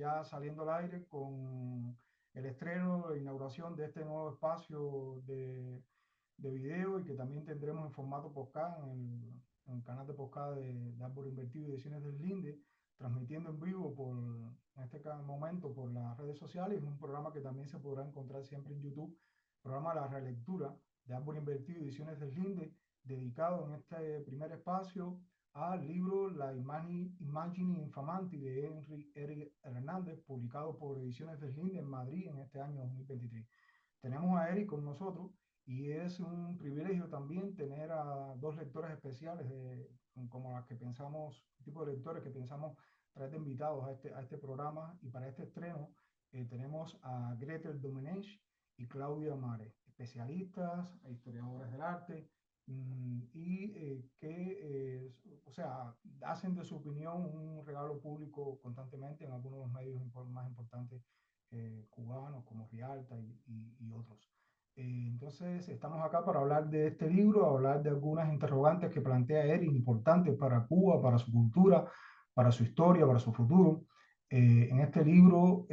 ya saliendo al aire con el estreno, la inauguración de este nuevo espacio de video y que también tendremos en formato podcast en el canal de podcast de Árbol Invertido y Ediciones del Linde, transmitiendo en vivo en este momento por las redes sociales, y es un programa que también se podrá encontrar siempre en YouTube, programa La Relectura de Árbol Invertido y Ediciones del Linde, dedicado en este primer espacio al libro La Immagini Infamanti de Henry R. Hernández, publicado por Ediciones del Linde en Madrid en este año 2023. Tenemos a Eric con nosotros y es un privilegio también tener a dos lectores especiales como las que pensamos, tipo de lectores que pensamos traer de invitados a este programa. Y para este estreno tenemos a Gretel Domenech y Claudia Mare, especialistas, historiadores del arte, o sea, hacen de su opinión un regalo público constantemente en algunos de los medios más importantes cubanos como Rialta y otros. Entonces, estamos acá para hablar de este libro, hablar de algunas interrogantes que plantea Eric, importantes para Cuba, para su cultura, para su historia, para su futuro, en este libro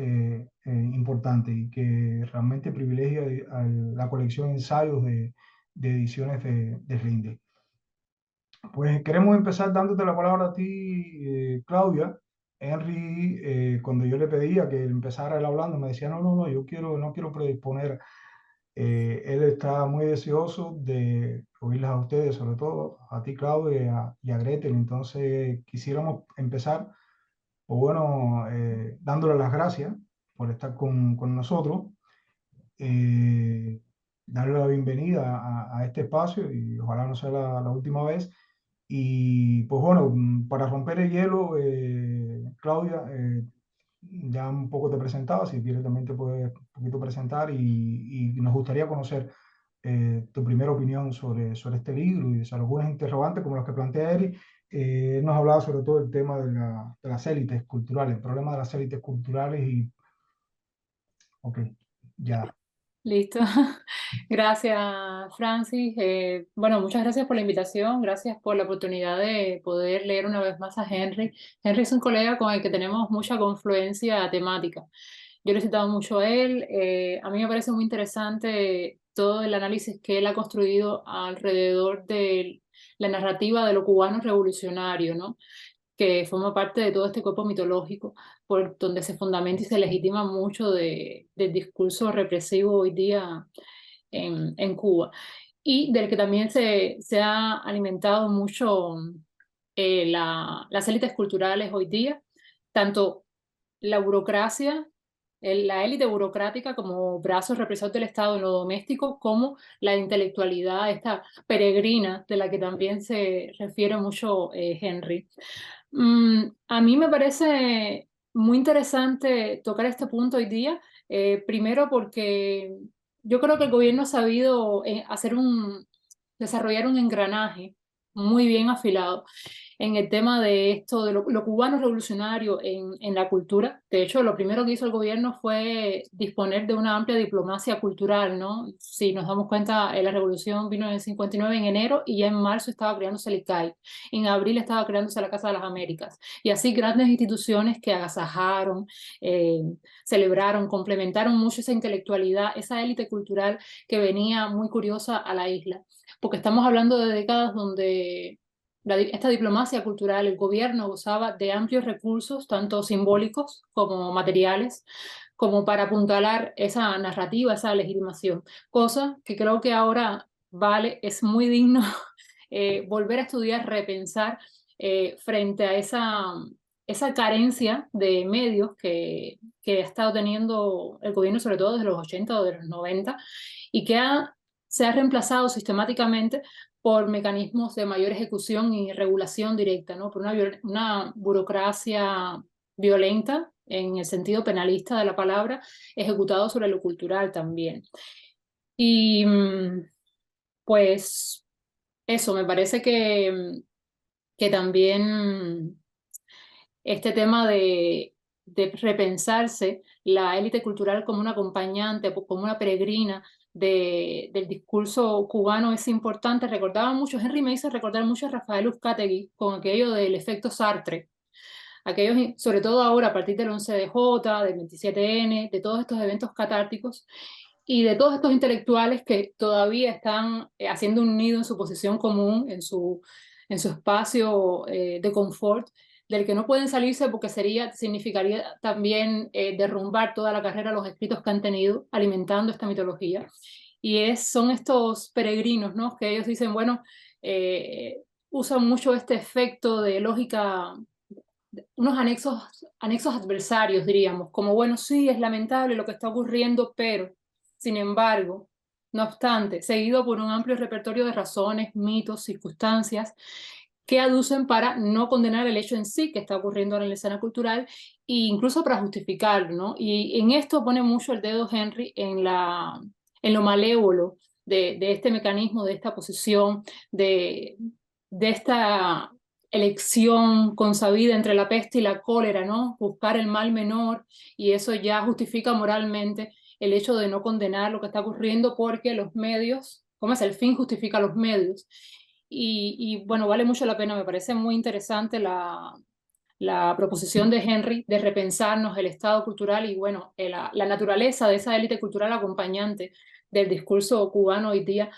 importante y que realmente privilegia a la colección de ensayos de ediciones de Rinde. Pues queremos empezar dándote la palabra a ti, Claudia. Henry, cuando yo le pedía que empezara él hablando, me decía, no, no quiero predisponer. Él está muy deseoso de oírlas a ustedes, sobre todo a ti, Claudia, y a Gretel. Entonces, quisiéramos empezar, pues bueno, dándole las gracias por estar con nosotros, eh, darle la bienvenida a este espacio y ojalá no sea la última vez. Y pues bueno, para romper el hielo, Claudia, ya un poco te presentaba, si quieres también te puedes un poquito presentar y nos gustaría conocer tu primera opinión sobre este libro y sobre algunas interrogantes como las que plantea Eric. Nos hablaba sobre todo el tema de las élites culturales, el problema de las élites culturales y, ok, ya. Listo. Gracias, Francis. Bueno, muchas gracias por la invitación, gracias por la oportunidad de poder leer una vez más a Henry. Henry es un colega con el que tenemos mucha confluencia temática. Yo le he citado mucho a él. A mí me parece muy interesante todo el análisis que él ha construido alrededor de la narrativa de lo cubano revolucionario, ¿no? Que forma parte de todo este cuerpo mitológico, por donde se fundamenta y se legitima mucho del discurso represivo hoy día en Cuba, y del que también se ha alimentado mucho las élites culturales hoy día, tanto la burocracia, la élite burocrática como brazos represores del Estado en lo doméstico, como la intelectualidad, esta peregrina de la que también se refiere mucho Henry. A mí me parece muy interesante tocar este punto hoy día, primero porque yo creo que el gobierno ha sabido desarrollar un engranaje muy bien afilado en el tema de esto, de lo cubano revolucionario en la cultura. De hecho, lo primero que hizo el gobierno fue disponer de una amplia diplomacia cultural, ¿no? Si nos damos cuenta, la revolución vino en el 59 en enero y ya en marzo estaba creándose el ICAI. En abril estaba creándose la Casa de las Américas. Y así grandes instituciones que agasajaron, eh, celebraron, complementaron mucho esa intelectualidad, esa élite cultural que venía muy curiosa a la isla. Porque estamos hablando de décadas donde esta diplomacia cultural, el gobierno gozaba de amplios recursos, tanto simbólicos como materiales, como para apuntalar esa narrativa, esa legitimación, cosa que creo que ahora es muy digno volver a estudiar, repensar frente a esa carencia de medios que ha estado teniendo el gobierno, sobre todo desde los 80 o de los 90, y que se ha reemplazado sistemáticamente por mecanismos de mayor ejecución y regulación directa, ¿no? Por una burocracia violenta en el sentido penalista de la palabra, ejecutado sobre lo cultural también. Y pues eso, me parece que también este tema de repensarse la élite cultural como una acompañante, como una peregrina del discurso cubano es importante. Recordaba mucho, Henry me hizo recordar mucho a Rafael Uzcategui con aquello del efecto Sartre, aquellos, sobre todo ahora a partir del 11 de J, del 27N, de todos estos eventos catárticos y de todos estos intelectuales que todavía están haciendo un nido en su posición común, en su espacio de confort, del que no pueden salirse porque significaría también derrumbar toda la carrera, los escritos que han tenido alimentando esta mitología. Son estos peregrinos, ¿no? Que ellos dicen, bueno, usan mucho este efecto de lógica, unos anexos adversarios, diríamos, como, bueno, sí, es lamentable lo que está ocurriendo, pero, sin embargo, no obstante, seguido por un amplio repertorio de razones, mitos, circunstancias, que aducen para no condenar el hecho en sí que está ocurriendo en la escena cultural e incluso para justificarlo, ¿no? Y en esto pone mucho el dedo Henry en lo malévolo de este mecanismo, de esta posición, de esta elección consabida entre la peste y la cólera, ¿no? Buscar el mal menor, y eso ya justifica moralmente el hecho de no condenar lo que está ocurriendo porque los medios, ¿cómo es? El fin justifica los medios. Bueno, vale mucho la pena, me parece muy interesante la proposición de Henry de repensarnos el estado cultural y, bueno, la naturaleza de esa élite cultural acompañante del discurso cubano hoy día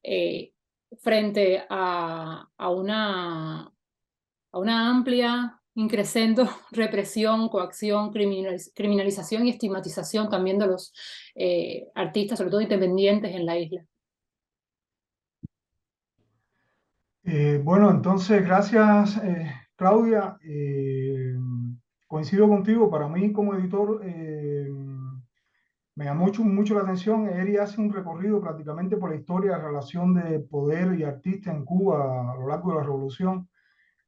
eh, frente a una amplia, increscendo represión, coacción, criminalización y estigmatización también de los artistas, sobre todo independientes en la isla. Bueno, entonces, gracias, Claudia. Coincido contigo, para mí como editor me llamó mucho la atención. Eri hace un recorrido prácticamente por la historia de relación de poder y artista en Cuba a lo largo de la revolución,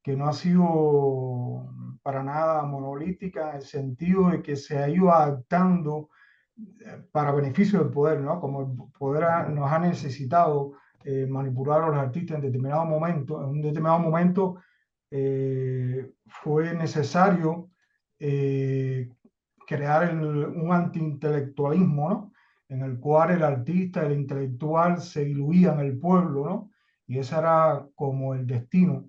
que no ha sido para nada monolítica en el sentido de que se ha ido adaptando para beneficio del poder, ¿no? Como el poder nos ha necesitado manipular a los artistas en determinado momento, en un determinado momento fue necesario eh, crear un antiintelectualismo, ¿no? En el cual el artista, el intelectual se diluía en el pueblo, ¿no? Y ese era como el destino.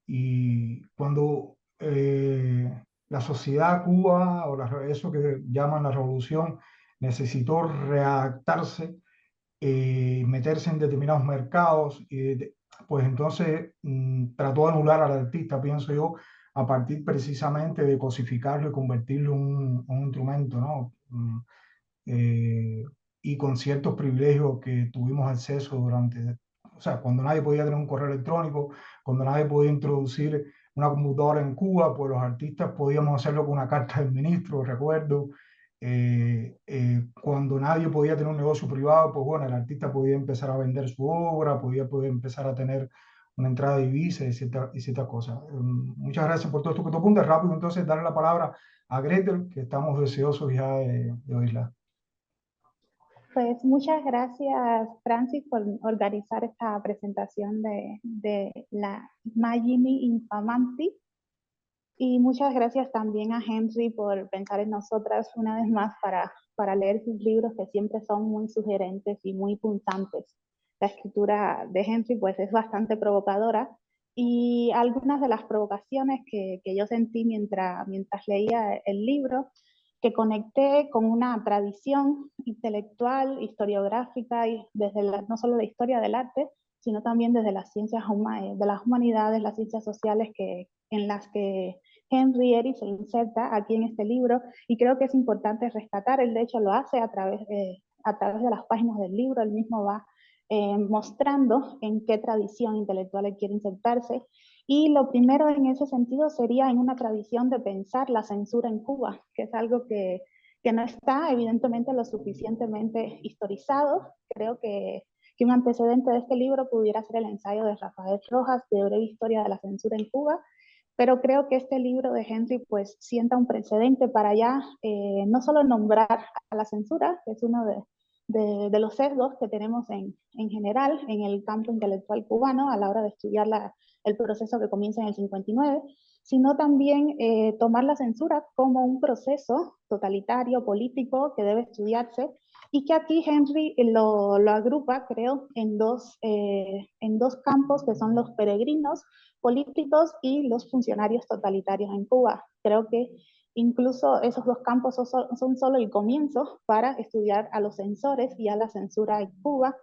Y cuando la sociedad Cuba, o eso que llaman la revolución, necesitó readaptarse, meterse en determinados mercados, pues entonces trató de anular al artista, pienso yo, a partir precisamente de cosificarlo y convertirlo en un instrumento, ¿no? Eh, y con ciertos privilegios que tuvimos acceso durante, o sea, cuando nadie podía tener un correo electrónico, cuando nadie podía introducir una computadora en Cuba, pues los artistas podíamos hacerlo con una carta del ministro, recuerdo. Cuando nadie podía tener un negocio privado, pues bueno, el artista podía empezar a vender su obra, podía empezar a tener una entrada de divisa y ciertas cosas. Muchas gracias por todo esto que tú apuntas. Rápido, entonces, darle la palabra a Gretel, que estamos deseosos ya de oírla. Pues muchas gracias, Francis, por organizar esta presentación de la Imagini Infamanti. Y muchas gracias también a Henry por pensar en nosotras una vez más para leer sus libros, que siempre son muy sugerentes y muy punzantes. La escritura de Henry pues es bastante provocadora, y algunas de las provocaciones que yo sentí mientras leía el libro, que conecté con una tradición intelectual, historiográfica, y desde no solo la historia del arte, sino también desde las ciencias de las humanidades, las ciencias sociales en las que Henry Eri se inserta aquí en este libro, y creo que es importante rescatar. Él de hecho lo hace a través de las páginas del libro. Él mismo va mostrando en qué tradición intelectual él quiere insertarse, y lo primero en ese sentido sería en una tradición de pensar la censura en Cuba, que es algo que no está evidentemente lo suficientemente historizado. Creo que un antecedente de este libro pudiera ser el ensayo de Rafael Rojas de breve historia de la censura en Cuba, pero creo que este libro de Henry pues sienta un precedente para ya no solo nombrar a la censura, que es uno de los sesgos que tenemos en general en el campo intelectual cubano a la hora de estudiar el proceso que comienza en el 59, sino también tomar la censura como un proceso totalitario, político, que debe estudiarse, y que aquí Henry lo agrupa, creo, en dos campos, que son los peregrinos políticos y los funcionarios totalitarios en Cuba. Creo que incluso esos dos campos son solo el comienzo para estudiar a los censores y a la censura en Cuba.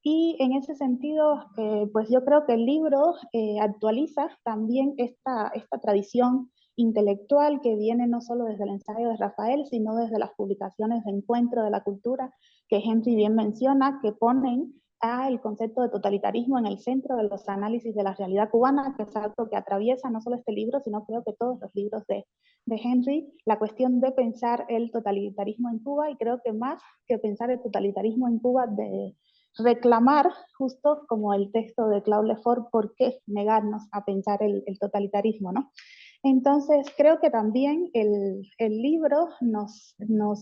Y en ese sentido, pues yo creo que el libro actualiza también esta tradición intelectual que viene no solo desde el ensayo de Rafael, sino desde las publicaciones de Encuentro de la Cultura, que Henry bien menciona, que ponen el concepto de totalitarismo en el centro de los análisis de la realidad cubana, que es algo que atraviesa no solo este libro, sino creo que todos los libros de Henry, la cuestión de pensar el totalitarismo en Cuba, y creo que más que pensar el totalitarismo en Cuba, de reclamar, justo como el texto de Claude Lefort, por qué negarnos a pensar el totalitarismo, ¿no? Entonces, creo que también el libro nos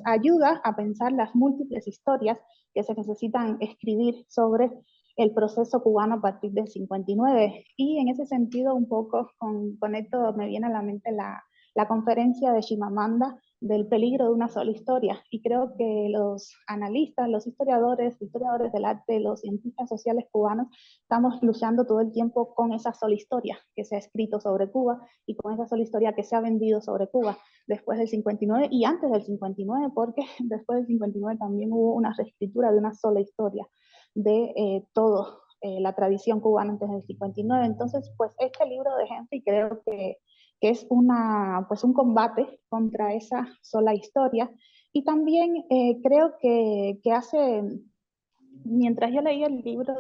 ayuda a pensar las múltiples historias que se necesitan escribir sobre el proceso cubano a partir del 59. Y en ese sentido, un poco con esto me viene a la mente la conferencia de Chimamanda del peligro de una sola historia. Y creo que los analistas, los historiadores del arte, los cientistas sociales cubanos, estamos luchando todo el tiempo con esa sola historia que se ha escrito sobre Cuba y con esa sola historia que se ha vendido sobre Cuba después del 59 y antes del 59, porque después del 59 también hubo una reescritura de una sola historia de todo la tradición cubana antes del 59. Entonces, pues este libro de Henry creo que es pues un combate contra esa sola historia. Y también creo que hace, mientras yo leía el libro,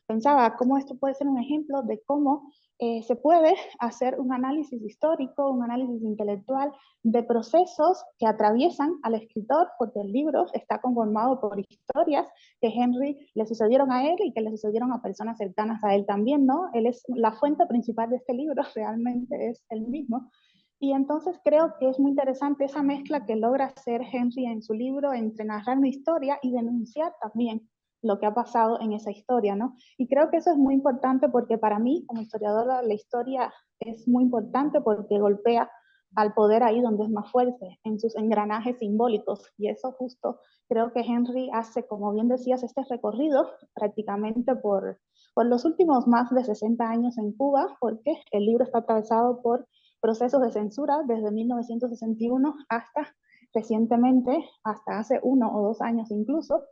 pensaba cómo esto puede ser un ejemplo de cómo se puede hacer un análisis histórico, un análisis intelectual de procesos que atraviesan al escritor, porque el libro está conformado por historias que Henry le sucedieron a él y que le sucedieron a personas cercanas a él también, ¿no? Él es la fuente principal de este libro, realmente es el mismo. Y entonces creo que es muy interesante esa mezcla que logra hacer Henry en su libro entre narrar una historia y denunciar también lo que ha pasado en esa historia, ¿no? Y creo que eso es muy importante porque para mí, como historiadora, la historia es muy importante porque golpea al poder ahí donde es más fuerte, en sus engranajes simbólicos. Y eso justo creo que Henry hace, como bien decías, este recorrido prácticamente por los últimos más de 60 años en Cuba, porque el libro está atravesado por procesos de censura desde 1961 hasta recientemente, hasta hace 1 o 2 años incluso.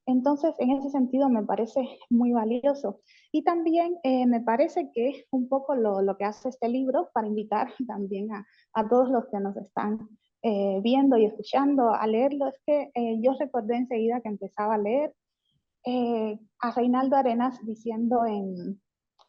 Entonces, en ese sentido me parece muy valioso. Y también me parece que un poco lo que hace este libro, para invitar también a todos los que nos están viendo y escuchando a leerlo, es que yo recordé enseguida que empezaba a leer a Reinaldo Arenas diciendo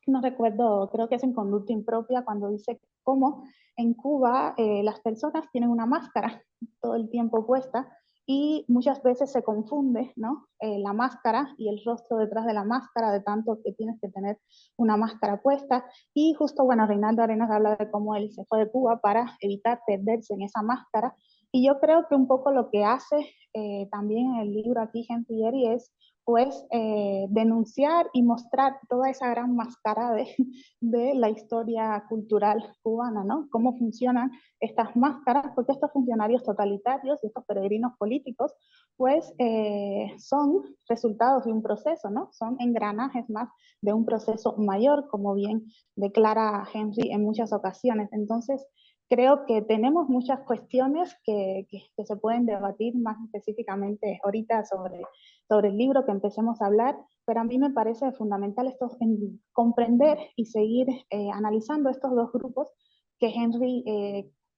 no recuerdo, creo que es en Conducta Impropia, cuando dice cómo en Cuba las personas tienen una máscara todo el tiempo puesta y muchas veces se confunde, ¿no? La máscara y el rostro detrás de la máscara, de tanto que tienes que tener una máscara puesta. Y justo, bueno, Reinaldo Arenas habla de cómo él se fue de Cuba para evitar perderse en esa máscara. Y yo creo que un poco lo que hace también en el libro aquí Henry Eri es pues denunciar y mostrar toda esa gran máscara de la historia cultural cubana, ¿no? Cómo funcionan estas máscaras, porque estos funcionarios totalitarios y estos peregrinos políticos, pues son resultados de un proceso, ¿no? Son engranajes más de un proceso mayor, como bien declara Henry en muchas ocasiones. Entonces, creo que tenemos muchas cuestiones que se pueden debatir más específicamente ahorita sobre el libro que empecemos a hablar, pero a mí me parece fundamental esto, en comprender y seguir analizando estos dos grupos que Henry,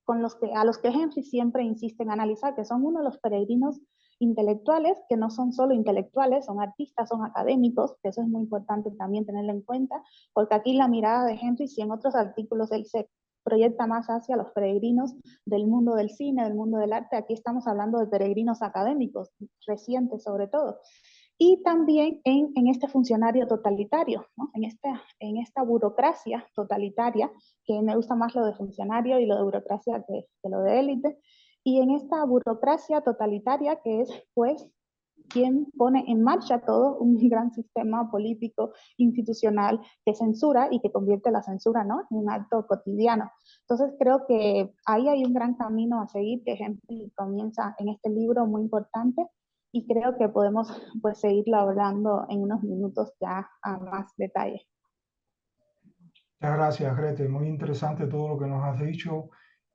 a los que Henry siempre insiste en analizar, que son uno de los peregrinos intelectuales, que no son solo intelectuales, son artistas, son académicos, que eso es muy importante también tenerlo en cuenta, porque aquí la mirada de Henry, si en otros artículos él se proyecta más hacia los peregrinos del mundo del cine, del mundo del arte, aquí estamos hablando de peregrinos académicos, recientes sobre todo. Y también en este funcionario totalitario, ¿no? en esta burocracia totalitaria, que me gusta más lo de funcionario y lo de burocracia que lo de élite, y en esta burocracia totalitaria que es, pues, quien pone en marcha todo un gran sistema político, institucional, que censura y que convierte la censura, ¿no? en un acto cotidiano. Entonces creo que ahí hay un gran camino a seguir que Henry comienza en este libro muy importante y creo que podemos pues seguirlo hablando en unos minutos ya a más detalle. Muchas gracias, Grete. Muy interesante todo lo que nos has dicho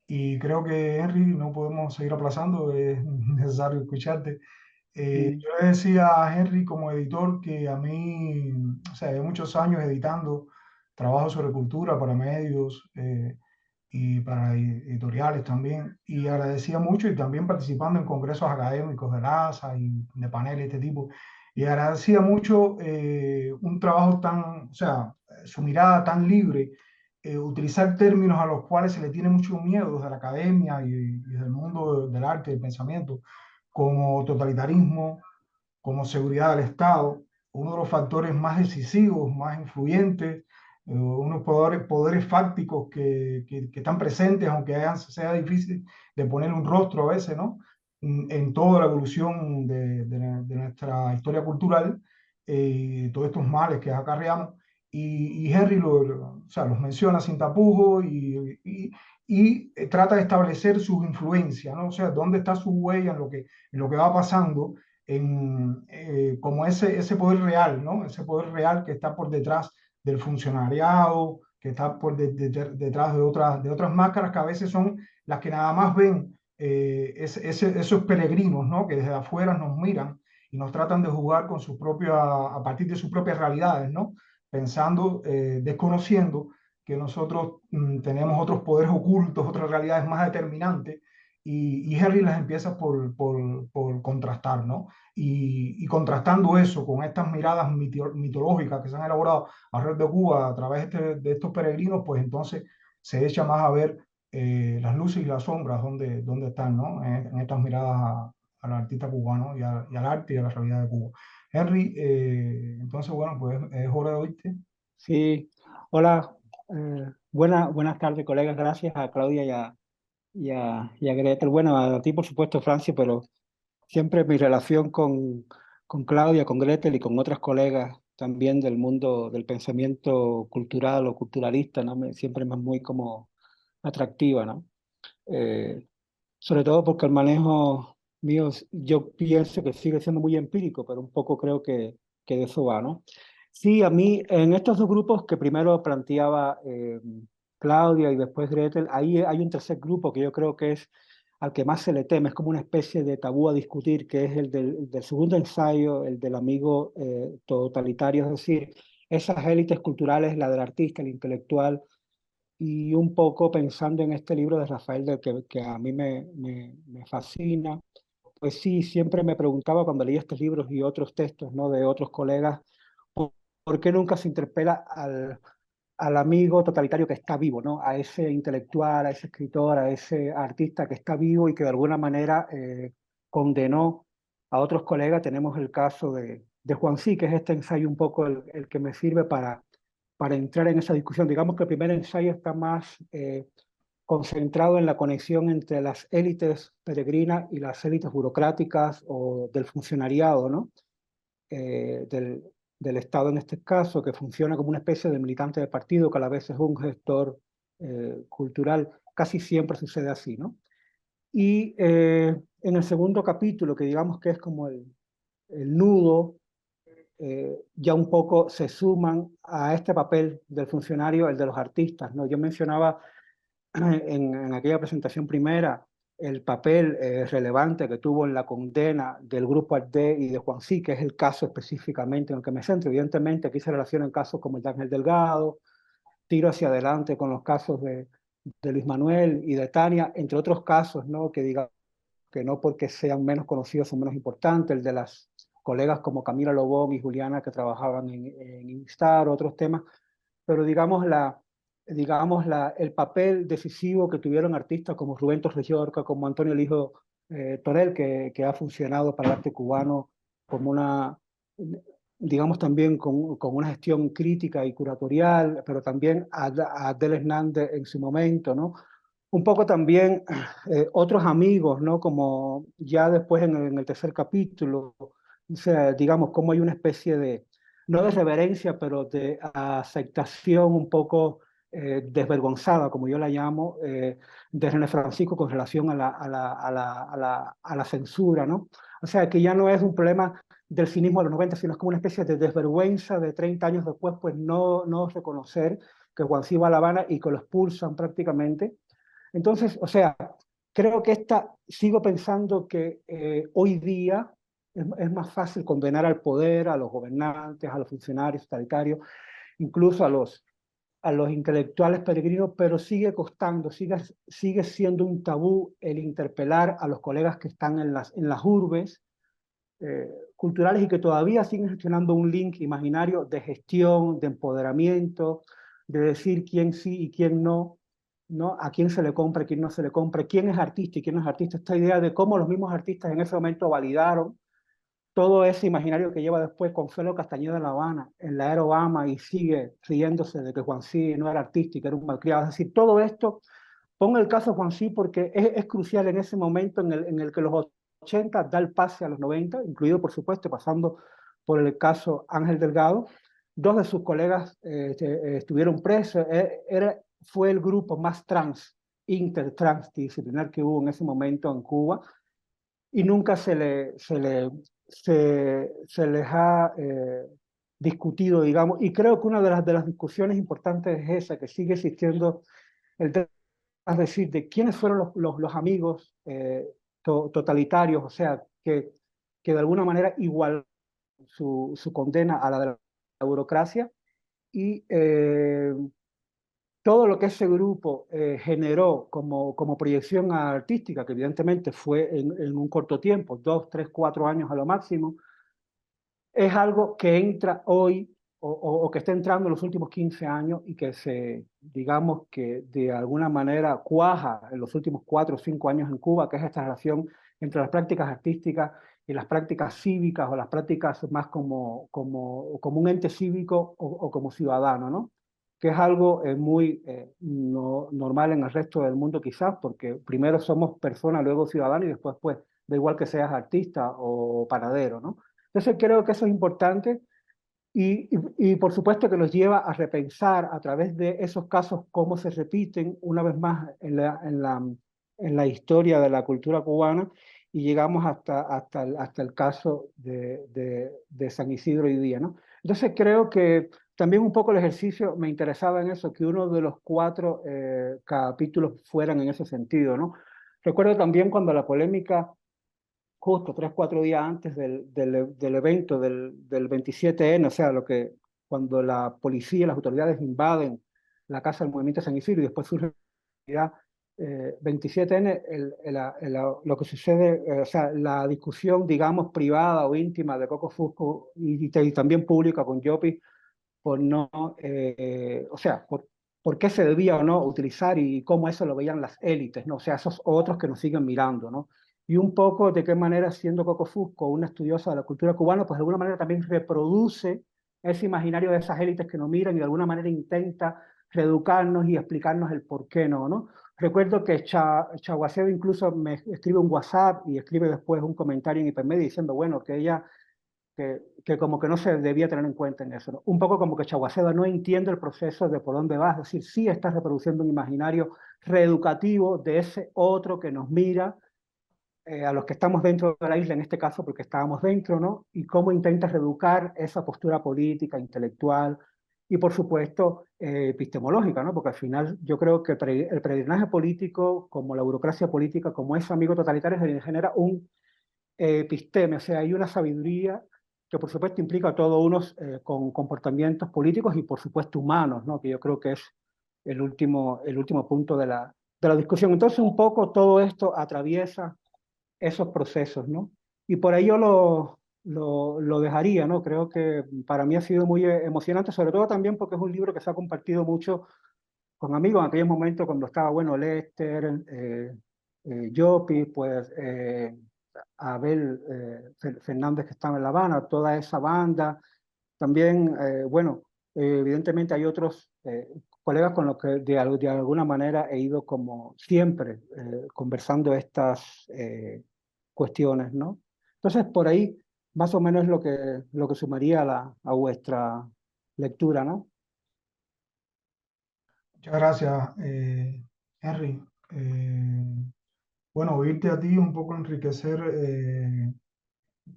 y creo que, Henry, no podemos seguir aplazando, es necesario escucharte. Mm, Yo le decía a Henry como editor que a mí, o sea, de muchos años editando, trabajo sobre cultura para medios, y para editoriales también, y agradecía mucho y también participando en congresos académicos de LASA y de paneles de este tipo, y agradecía mucho un trabajo tan, o sea, su mirada tan libre, utilizar términos a los cuales se le tiene mucho miedo desde la academia y desde el mundo del arte y del pensamiento, como totalitarismo, como seguridad del Estado, uno de los factores más decisivos, más influyentes, unos poderes fácticos que están presentes, aunque sea difícil de poner un rostro a veces, ¿no? En toda la evolución de nuestra historia cultural, todos estos males que acarreamos. Y Henry o sea, los menciona sin tapujos y trata de establecer sus influencias, ¿no? O sea, dónde está su huella en lo que va pasando como ese poder real, ¿no? Ese poder real que está por detrás del funcionariado, que está detrás de otras máscaras que a veces son las que nada más ven esos peregrinos, ¿no? Que desde afuera nos miran y nos tratan de jugar con a partir de sus propias realidades, ¿no? Pensando, desconociendo que nosotros tenemos otros poderes ocultos, otras realidades más determinantes, y Henry las empieza por contrastar, ¿no? Y contrastando eso con estas miradas mitológicas que se han elaborado alrededor de Cuba a través de estos peregrinos, pues entonces se echa más a ver las luces y las sombras donde están, ¿no? En estas miradas al artista cubano y al arte y a la realidad de Cuba. Henry, entonces, bueno, pues es hora de oírte. sí, hola, buenas tardes, colegas. Gracias a Claudia y a Gretel. Bueno, a ti, por supuesto, Francia, pero siempre mi relación con Claudia, con Gretel y con otras colegas también del mundo del pensamiento cultural o culturalista, ¿no? Siempre me es muy como atractiva, ¿no? Eh, Sobre todo porque el manejo mío, yo pienso que sigue siendo muy empírico, pero un poco creo que de eso va, ¿no? Sí, a mí, en estos dos grupos que primero planteaba Claudia y después Gretel, ahí hay un tercer grupo que yo creo que es al que más se le teme, es como una especie de tabú a discutir, que es el del segundo ensayo, el del amigo totalitario, es decir, esas élites culturales, la del artista, el intelectual, y un poco pensando en este libro de Rafael, que a mí me fascina, pues sí, siempre me preguntaba cuando leía estos libros y otros textos, ¿no? De otros colegas, ¿por, por qué nunca se interpela al amigo totalitario que está vivo, ¿no? A ese intelectual, a ese escritor, a ese artista que está vivo y que de alguna manera condenó a otros colegas? Tenemos el caso de Juan Sí, que es este ensayo un poco el que me sirve para entrar en esa discusión. Digamos que el primer ensayo está más concentrado en la conexión entre las élites peregrinas y las élites burocráticas o del funcionariado, ¿no? Del Estado en este caso, que funciona como una especie de militante de partido, que a la vez es un gestor cultural. Casi siempre sucede así, ¿no? Y en el segundo capítulo, que digamos que es como el nudo, ya un poco se suman a este papel del funcionario, el de los artistas, ¿no? Yo mencionaba en aquella presentación primera el papel relevante que tuvo en la condena del grupo Ardé y de Juan Sí, que es el caso específicamente en el que me centro. Evidentemente aquí se relacionan casos como el de Ángel Delgado, tiro hacia adelante con los casos de Luis Manuel y de Tania, entre otros casos, ¿no? Que diga que no porque sean menos conocidos son menos importantes, el de las colegas como Camila Lobón y Juliana que trabajaban en Instar, otros temas, pero el papel decisivo que tuvieron artistas como Rubén Torres Llorca, como Antonio Elijo Torel, que ha funcionado para el arte cubano como digamos también con una gestión crítica y curatorial, pero también a Adel Hernández en su momento, ¿no? Un poco también otros amigos, ¿no? Como ya después en el tercer capítulo, o sea, digamos, como hay una especie de, no de reverencia, pero de aceptación un poco desvergonzada, como yo la llamo, de René Francisco con relación a la censura, ¿no? O sea, que ya no es un problema del cinismo de los 90, sino es como una especie de desvergüenza de 30 años después, pues no reconocer que Juan sí va a La Habana y que lo expulsan prácticamente. Entonces, o sea, creo que sigo pensando que hoy día es más fácil condenar al poder, a los gobernantes, a los funcionarios totalitarios, incluso a los intelectuales peregrinos, pero sigue costando, sigue siendo un tabú el interpelar a los colegas que están en las urbes culturales y que todavía siguen gestionando un link imaginario de gestión, de empoderamiento, de decir quién sí y quién no, ¿no? A quién se le compra, a quién no se le compra, quién es artista y quién no es artista. Esta idea de cómo los mismos artistas en ese momento validaron todo ese imaginario que lleva después Consuelo Castañeda en La Habana, en la era Obama, y sigue riéndose de que Juan Sí no era artista y que era un malcriado. Es decir, todo esto, pongo el caso de Juan Sí porque es crucial en ese momento en el que los 80 da el pase a los 90, incluido por supuesto pasando por el caso Ángel Delgado. Dos de sus colegas estuvieron presos. Fue el grupo más transdisciplinar que hubo en ese momento en Cuba y nunca se les ha discutido, digamos, y creo que una de las discusiones importantes es esa, que sigue existiendo el tema, es decir, de quiénes fueron los amigos totalitarios, o sea, que de alguna manera igual su condena a la de la burocracia y todo lo que ese grupo generó como proyección artística, que evidentemente fue en un corto tiempo, 2, 3, 4 años a lo máximo, es algo que entra hoy o que está entrando en los últimos 15 años y que digamos que de alguna manera cuaja en los últimos 4 o 5 años en Cuba, que es esta relación entre las prácticas artísticas y las prácticas cívicas o las prácticas más como un ente cívico o como ciudadano, ¿no? Que es algo muy normal en el resto del mundo quizás, porque primero somos personas, luego ciudadanos y después pues da igual que seas artista o panadero, ¿no? Entonces creo que eso es importante y por supuesto que nos lleva a repensar a través de esos casos cómo se repiten una vez más en la historia de la cultura cubana y llegamos hasta el caso de San Isidro hoy día, ¿no? Entonces creo que también un poco el ejercicio me interesaba en eso, que uno de los 4 capítulos fueran en ese sentido, ¿no? Recuerdo también cuando la polémica justo 3, 4 días antes del evento del 27N, o sea, cuando la policía y las autoridades invaden la casa del Movimiento San Isidro y después surge la 27N, lo que sucede, o sea, la discusión, digamos, privada o íntima de Coco Fusco y también pública con Yopi, por no, o sea, por qué se debía o no utilizar y cómo eso lo veían las élites, ¿no? O sea, esos otros que nos siguen mirando, ¿no? Y un poco de qué manera, siendo Coco Fusco una estudiosa de la cultura cubana, pues de alguna manera también reproduce ese imaginario de esas élites que nos miran y de alguna manera intenta reeducarnos y explicarnos el por qué no, ¿no? Recuerdo que Chaguacero incluso me escribe un WhatsApp y escribe después un comentario en Hipermedia diciendo, bueno, que ella que como que no se debía tener en cuenta en eso, ¿no? Un poco como que Chaguaceda no entiende el proceso de por dónde va, es decir, sí está reproduciendo un imaginario reeducativo de ese otro que nos mira, a los que estamos dentro de la isla, en este caso porque estábamos dentro, ¿no? Y cómo intenta reeducar esa postura política, intelectual y, por supuesto, epistemológica, ¿no? Porque al final yo creo que el peregrinaje político, como la burocracia política, como ese amigo totalitario, genera un episteme, o sea, hay una sabiduría que por supuesto implica a todos unos con comportamientos políticos y por supuesto humanos, ¿no? Que yo creo que es el último punto de la discusión. Entonces un poco todo esto atraviesa esos procesos, ¿no? Y por ahí yo lo dejaría, ¿no? Creo que para mí ha sido muy emocionante, sobre todo también porque es un libro que se ha compartido mucho con amigos en aquellos momentos cuando estaba, bueno, Lester, Yopi, pues Abel Fernández que estaba en La Habana, toda esa banda. También, bueno, evidentemente hay otros colegas con los que de alguna manera he ido como siempre conversando estas cuestiones, ¿no? Entonces, por ahí más o menos lo que sumaría a vuestra lectura, ¿no? Muchas gracias, Henry. Bueno, oírte a ti un poco enriquecer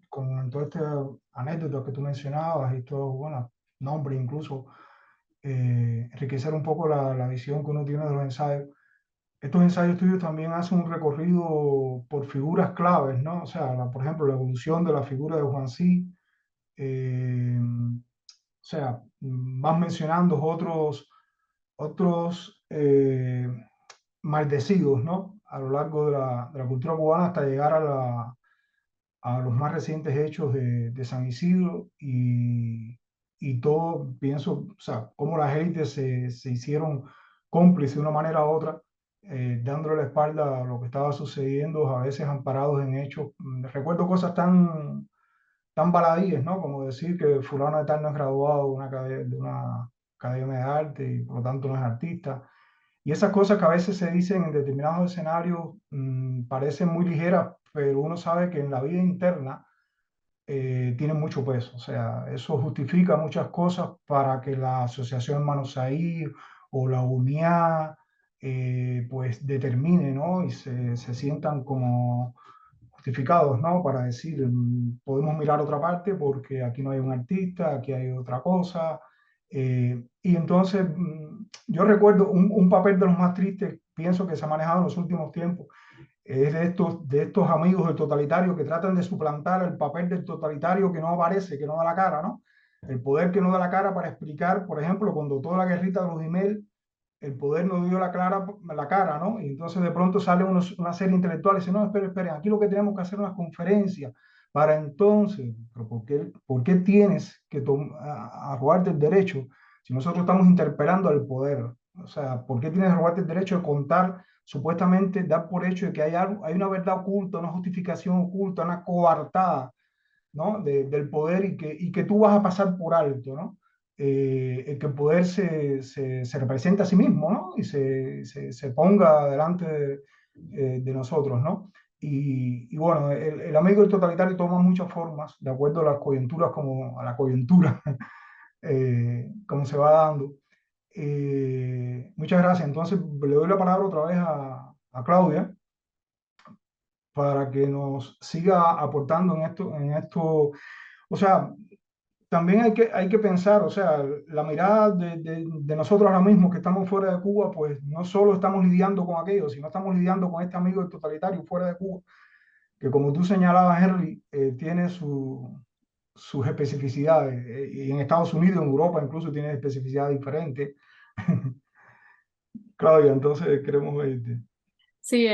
con todas estas anécdotas que tú mencionabas y todo, bueno, nombres incluso, enriquecer un poco la visión que uno tiene de los ensayos, estos ensayos tuyos también hacen un recorrido por figuras claves, ¿no? O sea, por ejemplo, la evolución de la figura de Juan Sí. O sea, vas mencionando otros maldecidos, ¿no? A lo largo de la cultura cubana hasta llegar a los más recientes hechos de San Isidro y todo, pienso, o sea, cómo las élites se hicieron cómplices de una manera u otra, dándole la espalda a lo que estaba sucediendo, a veces amparados en hechos. Recuerdo cosas tan baladíes, ¿no? Como decir que fulano de tal no es graduado de una academia de arte y por lo tanto no es artista. Y esas cosas que a veces se dicen en determinados escenarios parecen muy ligeras, pero uno sabe que en la vida interna tienen mucho peso. O sea, eso justifica muchas cosas para que la Asociación Hermanos Ahí o la UNIA pues determine, ¿no? Y se sientan como justificados, ¿no? Para decir, podemos mirar otra parte porque aquí no hay un artista, aquí hay otra cosa. Y entonces, yo recuerdo un papel de los más tristes, pienso que se ha manejado en los últimos tiempos, es de estos amigos del totalitario que tratan de suplantar el papel del totalitario que no aparece, que no da la cara, ¿no? El poder que no da la cara para explicar, por ejemplo, cuando toda la guerrita de los email el poder no dio la cara, ¿no? Y entonces de pronto sale una serie intelectual y dice, no, esperen, aquí lo que tenemos que hacer es una conferencia para entonces, pero por qué tienes que arrogarte el derecho si nosotros estamos interpelando al poder? O sea, ¿por qué tienes que arrogarte el derecho de contar, supuestamente dar por hecho de que hay una verdad oculta, una justificación oculta, una coartada, ¿no? Del poder y que tú vas a pasar por alto, ¿no? El que el poder se representa a sí mismo, ¿no? Y se ponga delante de nosotros, ¿no? Y bueno, el amigo del totalitario toma muchas formas, de acuerdo a las coyunturas, como a la coyuntura, como se va dando. Muchas gracias. Entonces, le doy la palabra otra vez a Claudia para que nos siga aportando en esto. O sea, también hay que pensar, o sea, la mirada de nosotros ahora mismo que estamos fuera de Cuba, pues no solo estamos lidiando con aquello, sino estamos lidiando con este amigo del totalitario fuera de Cuba, que como tú señalabas, Henry, tiene sus especificidades, y en Estados Unidos, en Europa incluso tiene especificidades diferentes. Claudia, entonces queremos oírte. Sí,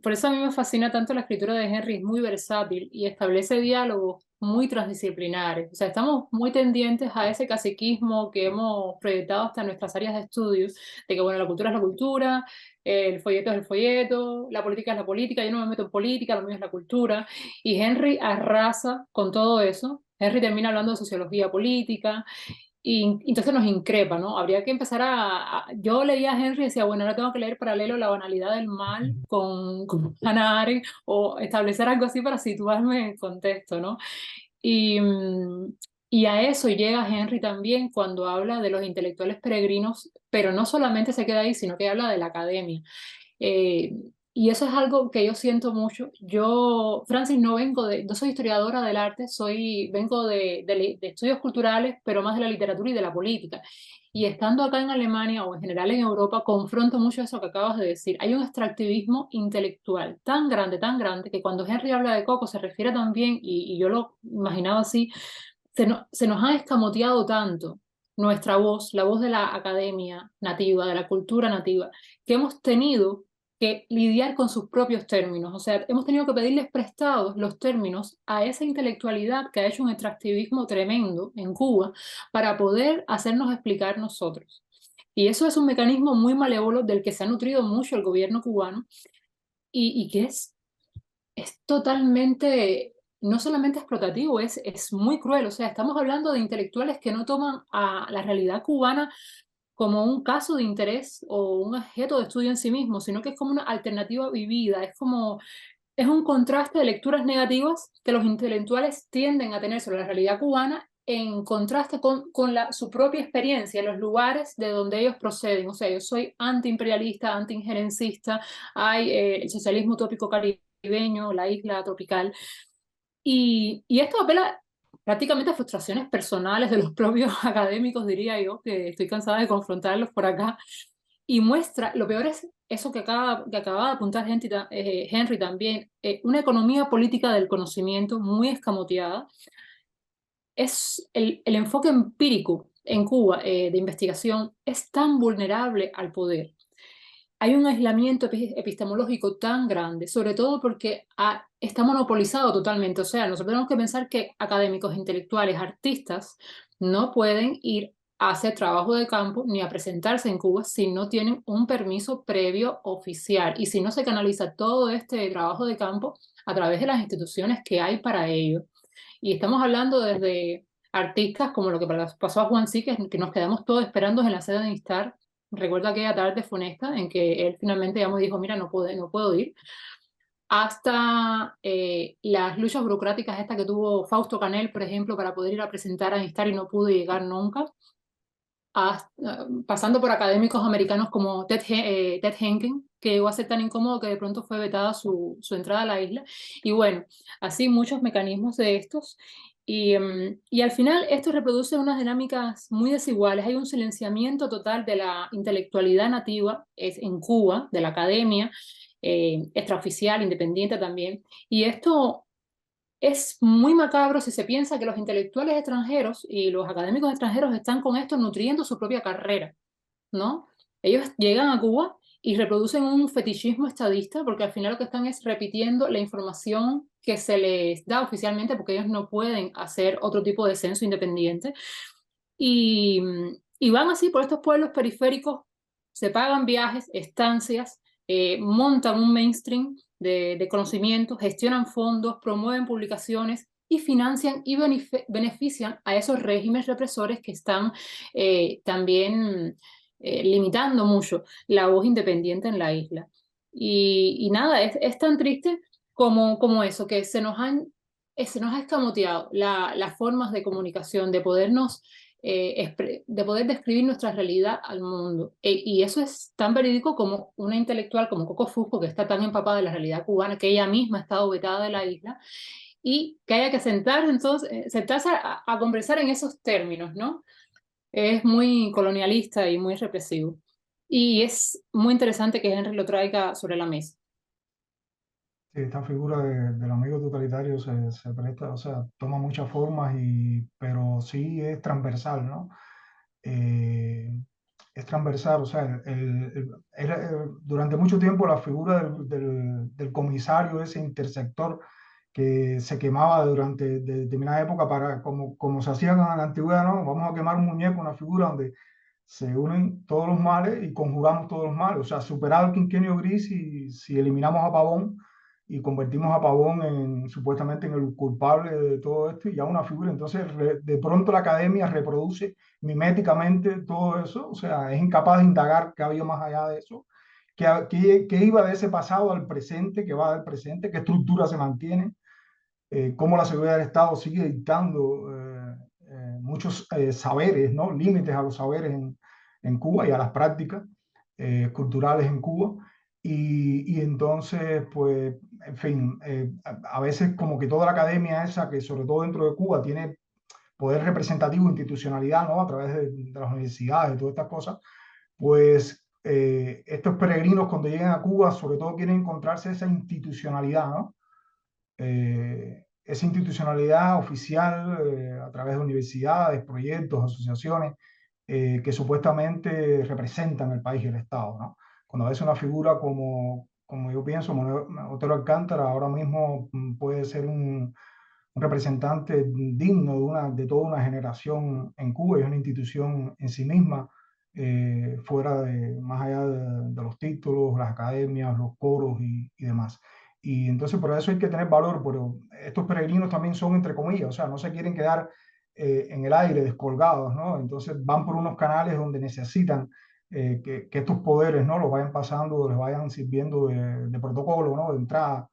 por eso a mí me fascina tanto la escritura de Henry, es muy versátil y establece diálogos muy transdisciplinares. O sea, estamos muy tendientes a ese caciquismo que hemos proyectado hasta en nuestras áreas de estudios, de que, bueno, la cultura es la cultura, el folleto es el folleto, la política es la política, yo no me meto en política, lo mío es la cultura. Y Henry arrasa con todo eso. Henry termina hablando de sociología política, y entonces nos increpa, ¿no? Habría que empezar Yo leía a Henry y decía, bueno, ahora tengo que leer paralelo La banalidad del mal con Hannah Arendt o establecer algo así para situarme en contexto, ¿no? Y, y a eso llega Henry también cuando habla de los intelectuales peregrinos, pero no solamente se queda ahí, sino que habla de la academia. Eh, y eso es algo que yo siento mucho. Yo, Francis, no soy historiadora del arte, vengo de estudios culturales, pero más de la literatura y de la política. Y estando acá en Alemania o en general en Europa, confronto mucho eso que acabas de decir. Hay un extractivismo intelectual tan grande, que cuando Henry habla de Coco se refiere también, y yo lo imaginaba así, se nos ha escamoteado tanto nuestra voz, la voz de la academia nativa, de la cultura nativa, que hemos tenido que lidiar con sus propios términos. O sea, hemos tenido que pedirles prestados los términos a esa intelectualidad que ha hecho un extractivismo tremendo en Cuba para poder hacernos explicar nosotros. Y eso es un mecanismo muy malévolo del que se ha nutrido mucho el gobierno cubano y que es totalmente, no solamente explotativo, es muy cruel. O sea, estamos hablando de intelectuales que no toman a la realidad cubana como un caso de interés o un objeto de estudio en sí mismo, sino que es como una alternativa vivida, es un contraste de lecturas negativas que los intelectuales tienden a tener sobre la realidad cubana en contraste con su propia experiencia en los lugares de donde ellos proceden. O sea, yo soy antiimperialista, antiinjerencista, hay el socialismo utópico caribeño, la isla tropical, y esto apela prácticamente a frustraciones personales de los propios académicos, diría yo, que estoy cansada de confrontarlos por acá. y muestra, lo peor es eso que acaba de apuntar Henry también, una economía política del conocimiento muy escamoteada. Es el enfoque empírico en Cuba de investigación es tan vulnerable al poder. Hay un aislamiento epistemológico tan grande, sobre todo porque está monopolizado totalmente. O sea, nosotros tenemos que pensar que académicos, intelectuales, artistas no pueden ir a hacer trabajo de campo ni a presentarse en Cuba si no tienen un permiso previo oficial y si no se canaliza todo este trabajo de campo a través de las instituciones que hay para ello. Y estamos hablando desde artistas como lo que pasó a Juan Sí, que nos quedamos todos esperando en la sede de Instar. Recuerdo aquella tarde funesta en que él finalmente ya me dijo, mira, no puedo ir, hasta las luchas burocráticas estas que tuvo Fausto Canel, por ejemplo, para poder ir a presentar a Instar y no pudo llegar nunca, pasando por académicos americanos como Ted Henkin, que llegó a ser tan incómodo que de pronto fue vetada su entrada a la isla. Y bueno, así muchos mecanismos de estos. Y al final esto reproduce unas dinámicas muy desiguales. Hay un silenciamiento total de la intelectualidad nativa en Cuba, de la academia, extraoficial, independiente también. Y esto es muy macabro si se piensa que los intelectuales extranjeros y los académicos extranjeros están con esto nutriendo su propia carrera, ¿no? Ellos llegan a Cuba y reproducen un fetichismo estadista porque al final lo que están es repitiendo la información que se les da oficialmente porque ellos no pueden hacer otro tipo de censo independiente. Y, y van así por estos pueblos periféricos, se pagan viajes, estancias, montan un mainstream de conocimiento, gestionan fondos, promueven publicaciones y financian y benefician a esos regímenes represores que están también limitando mucho la voz independiente en la isla. Y nada, es tan triste como eso, que se nos ha escamoteado las formas de comunicación, de podernos de poder describir nuestra realidad al mundo. Y eso es tan verídico como una intelectual como Coco Fusco, que está tan empapada de la realidad cubana, que ella misma ha estado vetada de la isla, y que haya que sentarse a conversar en esos términos, ¿no? Es muy colonialista y muy represivo. Y es muy interesante que Henry lo traiga sobre la mesa. Sí, esta figura del amigo totalitario se presta, o sea, toma muchas formas, pero sí es transversal, ¿no? Eh, es transversal, o sea, durante mucho tiempo la figura del comisario, ese intersector que se quemaba durante determinada época para, como se hacía en la antigüedad, ¿no? Vamos a quemar un muñeco, una figura donde se unen todos los males y conjuramos todos los males. O sea, superado el quinquenio gris, y si eliminamos a Pavón y convertimos a Pavón supuestamente en el culpable de todo esto, y ya una figura, entonces de pronto la academia reproduce miméticamente todo eso, o sea, es incapaz de indagar qué había más allá de eso, qué iba de ese pasado al presente, qué va del presente, qué estructura se mantiene, cómo la seguridad del Estado sigue dictando muchos saberes, ¿no? Límites a los saberes en Cuba y a las prácticas culturales en Cuba. Y entonces, pues, en fin, a veces como que toda la academia esa, que sobre todo dentro de Cuba tiene poder representativo, institucionalidad, ¿no? A través de las universidades y todas estas cosas, pues estos peregrinos cuando llegan a Cuba sobre todo quieren encontrarse esa institucionalidad, ¿no? Esa institucionalidad oficial a través de universidades, proyectos, asociaciones que supuestamente representan el país y el Estado, ¿no? Cuando a veces una figura como yo pienso, Otero Alcántara, ahora mismo puede ser un representante digno de toda una generación en Cuba, y es una institución en sí misma, más allá de los títulos, las academias, los coros y demás. Y entonces por eso hay que tener valor, pero estos peregrinos también son entre comillas, o sea, no se quieren quedar en el aire, descolgados, ¿no? Entonces van por unos canales donde necesitan que estos poderes, ¿no? Los vayan pasando, les vayan sirviendo de protocolo, ¿no? De entrada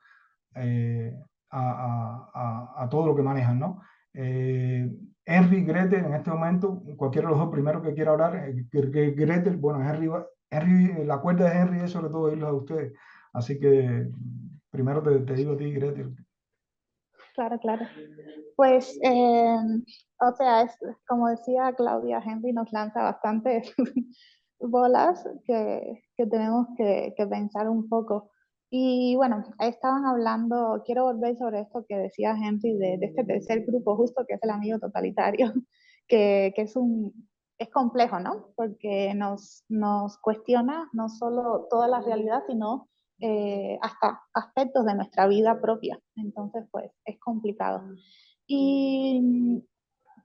eh, a todo lo que manejan, ¿no? Henry, Gretel, en este momento, cualquiera de los dos primeros que quiera hablar, Gretel, bueno, Henry, la cuerda de Henry es sobre todo irlos a ustedes, así que primero te digo a ti, Gretel. Claro, claro. Pues, o sea, como decía Claudia, Henry nos lanza bastantes bolas que tenemos que pensar un poco. Y bueno, estaban hablando, quiero volver sobre esto que decía Henry de este tercer grupo justo que es el amigo totalitario, que es complejo, ¿no? Porque nos cuestiona no solo toda la realidad, sino hasta aspectos de nuestra vida propia. Entonces, pues es complicado. Y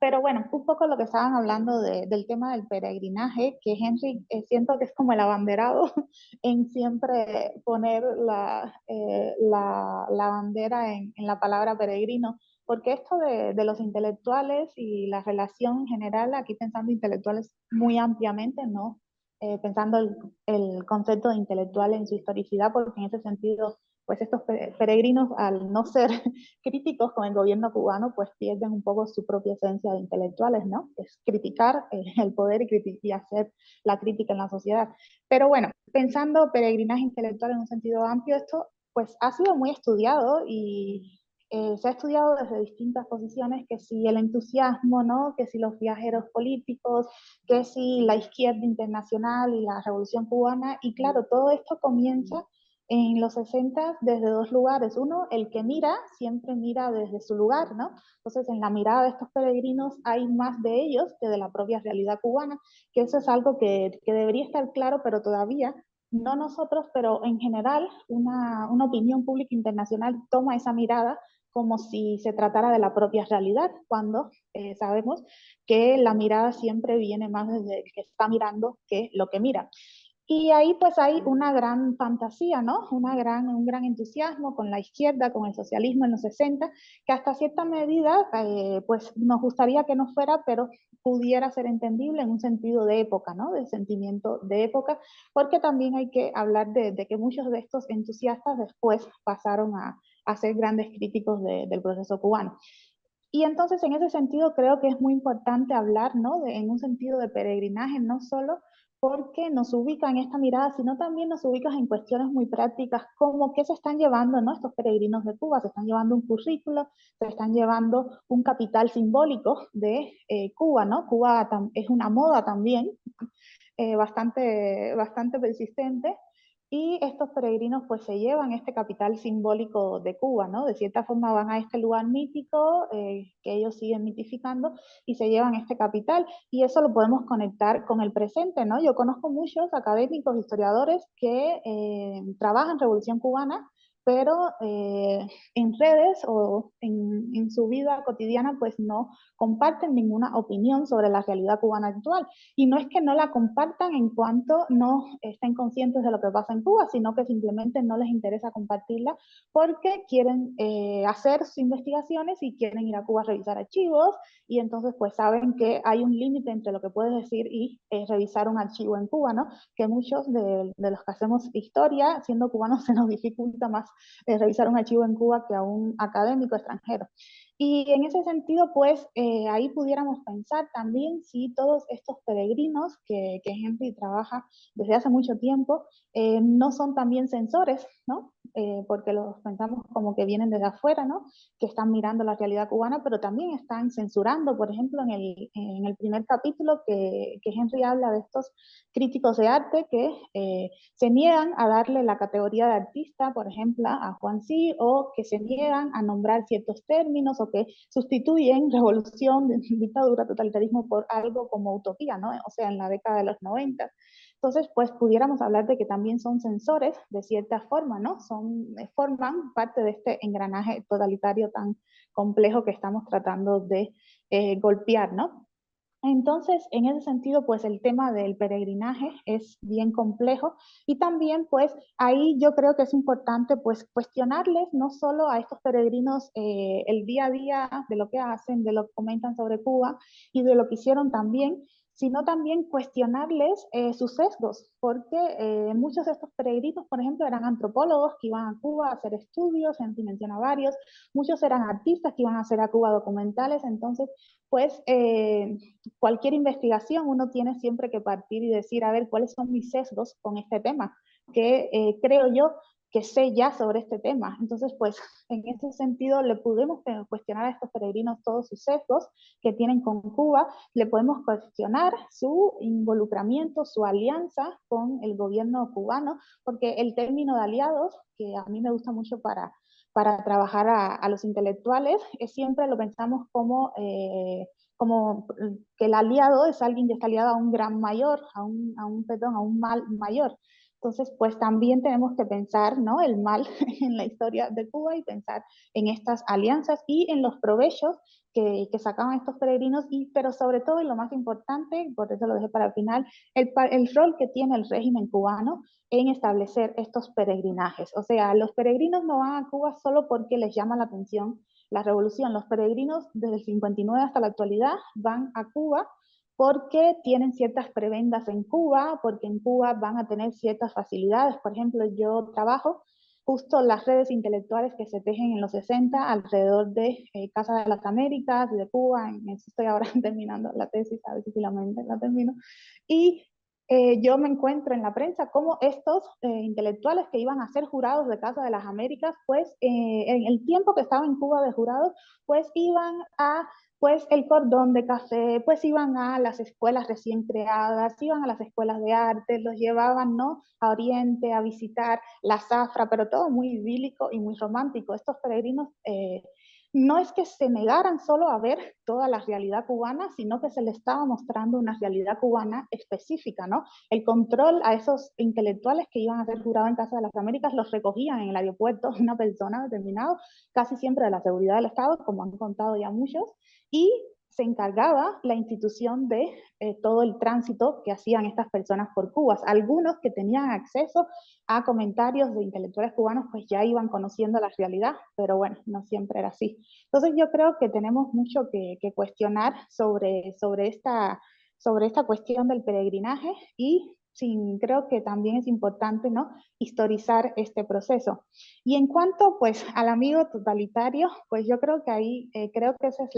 pero bueno, un poco lo que estaban hablando del tema del peregrinaje, que Henry siento que es como el abanderado en siempre poner la bandera en la palabra peregrino, porque esto de los intelectuales y la relación en general, aquí pensando intelectuales muy ampliamente, ¿no? Pensando el concepto de intelectual en su historicidad, porque en ese sentido, pues estos peregrinos, al no ser críticos con el gobierno cubano, pues pierden un poco su propia esencia de intelectuales, ¿no? Es criticar el poder y hacer la crítica en la sociedad. Pero bueno, pensando peregrinaje intelectual en un sentido amplio, esto pues ha sido muy estudiado y se ha estudiado desde distintas posiciones, que si el entusiasmo, ¿no? Que si los viajeros políticos, que si la izquierda internacional y la revolución cubana, y claro, todo esto comienza en los 60 desde dos lugares. Uno, el que mira, siempre mira desde su lugar, ¿no? Entonces, en la mirada de estos peregrinos hay más de ellos que de la propia realidad cubana, que eso es algo que debería estar claro, pero todavía, no nosotros, pero en general, una opinión pública internacional toma esa mirada como si se tratara de la propia realidad, cuando sabemos que la mirada siempre viene más desde el que está mirando que lo que mira. Y ahí pues hay una gran fantasía, ¿no? Un gran entusiasmo con la izquierda, con el socialismo en los 60, que hasta cierta medida pues nos gustaría que no fuera, pero pudiera ser entendible en un sentido de época, ¿no? De sentimiento de época, porque también hay que hablar de que muchos de estos entusiastas después pasaron a ser grandes críticos del proceso cubano. Y entonces, en ese sentido, creo que es muy importante hablar, ¿no? En un sentido de peregrinaje, no solo porque nos ubica en esta mirada, sino también nos ubica en cuestiones muy prácticas, como qué se están llevando, ¿no? Estos peregrinos de Cuba, se están llevando un currículo, se están llevando un capital simbólico de Cuba, ¿no? Cuba es una moda también, bastante persistente, y estos peregrinos pues se llevan este capital simbólico de Cuba, ¿no? De cierta forma van a este lugar mítico que ellos siguen mitificando y se llevan este capital, y eso lo podemos conectar con el presente, ¿no? Yo conozco muchos académicos, historiadores que trabajan Revolución Cubana, pero en redes o en su vida cotidiana pues no comparten ninguna opinión sobre la realidad cubana actual. Y no es que no la compartan en cuanto no estén conscientes de lo que pasa en Cuba, sino que simplemente no les interesa compartirla porque quieren hacer sus investigaciones y quieren ir a Cuba a revisar archivos, y entonces pues saben que hay un límite entre lo que puedes decir y revisar un archivo en Cuba, ¿no? Que muchos de los que hacemos historia, siendo cubanos, se nos dificulta más revisar un archivo en Cuba que a un académico extranjero. Y en ese sentido, pues ahí pudiéramos pensar también si todos estos peregrinos que Henry trabaja desde hace mucho tiempo no son también censores, ¿no? Porque los pensamos como que vienen desde afuera, ¿no? Que están mirando la realidad cubana, pero también están censurando, por ejemplo, en el primer capítulo que Henry habla de estos críticos de arte que se niegan a darle la categoría de artista, por ejemplo, a Juan Sí, o que se niegan a nombrar ciertos términos, o que sustituyen revolución, dictadura, totalitarismo por algo como utopía, ¿no? O sea, en la década de los 90. Entonces, pues pudiéramos hablar de que también son censores de cierta forma, ¿no? Forman parte de este engranaje totalitario tan complejo que estamos tratando de golpear, ¿no? Entonces, en ese sentido, pues el tema del peregrinaje es bien complejo, y también pues ahí yo creo que es importante pues cuestionarles no solo a estos peregrinos el día a día de lo que hacen, de lo que comentan sobre Cuba y de lo que hicieron también, sino también cuestionarles sus sesgos, porque muchos de estos peregrinos, por ejemplo, eran antropólogos que iban a Cuba a hacer estudios, Henry menciona varios, muchos eran artistas que iban a hacer a Cuba documentales, entonces pues cualquier investigación uno tiene siempre que partir y decir, a ver, ¿cuáles son mis sesgos con este tema? Que creo yo que sé ya sobre este tema. Entonces, pues, en ese sentido, le pudimos cuestionar a estos peregrinos todos sus sesgos que tienen con Cuba, le podemos cuestionar su involucramiento, su alianza con el gobierno cubano, porque el término de aliados, que a mí me gusta mucho para trabajar a los intelectuales, siempre lo pensamos como que el aliado es alguien que está aliado a un gran mayor, a un mal mayor. Entonces, pues también tenemos que pensar, ¿no?, el mal en la historia de Cuba y pensar en estas alianzas y en los provechos que sacaban estos peregrinos, pero sobre todo, y lo más importante, por eso lo dejé para el final, el rol que tiene el régimen cubano en establecer estos peregrinajes. O sea, los peregrinos no van a Cuba solo porque les llama la atención la revolución. Los peregrinos desde el 59 hasta la actualidad van a Cuba porque tienen ciertas prebendas en Cuba, porque en Cuba van a tener ciertas facilidades. Por ejemplo, yo trabajo justo las redes intelectuales que se tejen en los 60 alrededor de Casa de las Américas y de Cuba. En eso estoy ahora terminando la tesis, a ver si finalmente la termino. Y yo me encuentro en la prensa como estos intelectuales que iban a ser jurados de Casa de las Américas, pues en el tiempo que estaban en Cuba de jurados, pues iban a pues el cordón de café, pues iban a las escuelas recién creadas, iban a las escuelas de arte, los llevaban, ¿no?, a Oriente a visitar la zafra, pero todo muy idílico y muy romántico. Estos peregrinos no es que se negaran solo a ver toda la realidad cubana, sino que se les estaba mostrando una realidad cubana específica, ¿no? El control a esos intelectuales que iban a ser jurados en Casa de las Américas los recogían en el aeropuerto una persona determinada, casi siempre de la seguridad del Estado, como han contado ya muchos, y se encargaba la institución de todo el tránsito que hacían estas personas por Cuba. Algunos que tenían acceso a comentarios de intelectuales cubanos pues ya iban conociendo la realidad, pero bueno, no siempre era así. Entonces yo creo que tenemos mucho que cuestionar sobre esta cuestión del peregrinaje y creo que también es importante, ¿no?, historizar este proceso. Y en cuanto pues al amigo totalitario, pues yo creo que ahí, creo que ese es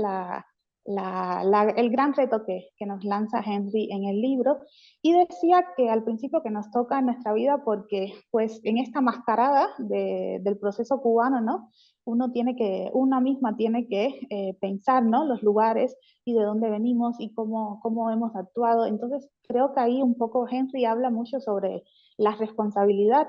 el gran reto que nos lanza Henry en el libro, y decía que al principio que nos toca en nuestra vida porque pues en esta mascarada del proceso cubano, ¿no?, una misma tiene que pensar, ¿no?, los lugares y de dónde venimos y cómo hemos actuado. Entonces creo que ahí un poco Henry habla mucho sobre la responsabilidad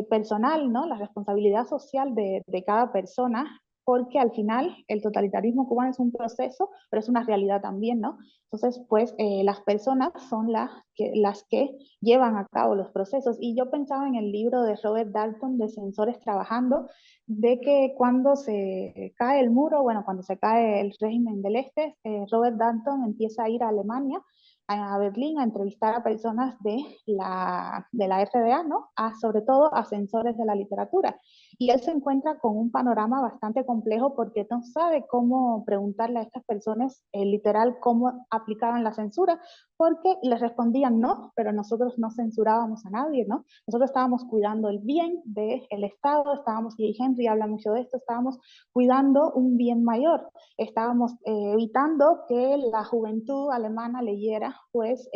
personal, ¿no?, la responsabilidad social de cada persona, porque al final el totalitarismo cubano es un proceso, pero es una realidad también, ¿no? Entonces, pues las personas son las que llevan a cabo los procesos. Y yo pensaba en el libro de Robert Dalton de Censores Trabajando, de que cuando se cae el muro, bueno, cuando se cae el régimen del Este, Robert Dalton empieza a ir a Alemania, a Berlín, a entrevistar a personas de la RDA, ¿no?, sobre todo a censores de la literatura. Y él se encuentra con un panorama bastante complejo porque no sabe cómo preguntarle a estas personas, literal, cómo aplicaban la censura, porque les respondían no, pero nosotros no censurábamos a nadie, ¿no? Nosotros estábamos cuidando el bien del Estado, y Henry habla mucho de esto, estábamos cuidando un bien mayor, estábamos evitando que la juventud alemana leyera, pues,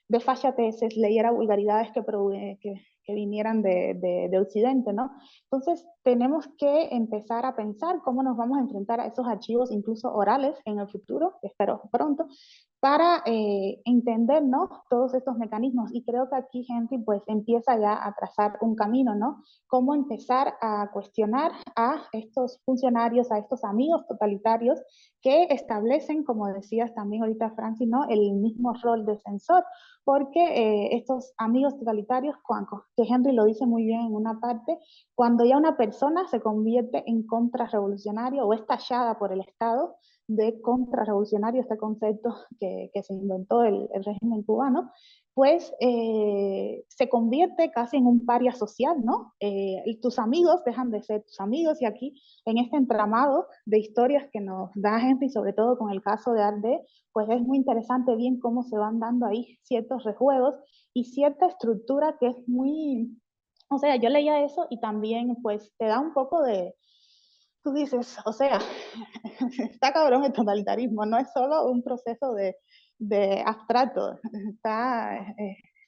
desfachateces, leyera vulgaridades que vinieran de Occidente, ¿no? Entonces, tenemos que empezar a pensar cómo nos vamos a enfrentar a esos archivos, incluso orales, en el futuro, espero pronto, para entender, ¿no?, todos estos mecanismos. Y creo que aquí Henry pues empieza ya a trazar un camino, ¿no? Cómo empezar a cuestionar a estos funcionarios, a estos amigos totalitarios que establecen, como decías también ahorita Francis, ¿no?, el mismo rol de censor, porque estos amigos totalitarios, que Henry lo dice muy bien en una parte, cuando ya una persona se convierte en contrarrevolucionario o es tachada por el Estado de contrarrevolucionario, este concepto que se inventó el régimen cubano, pues se convierte casi en un paria social, ¿no? Tus amigos dejan de ser tus amigos, y aquí en este entramado de historias que nos da Henry, sobre todo con el caso de Arde, pues es muy interesante bien cómo se van dando ahí ciertos rejuegos y cierta estructura que es muy... O sea, yo leía eso y también pues te da un poco de... Tú dices, o sea, está cabrón el totalitarismo, no es solo un proceso de abstracto,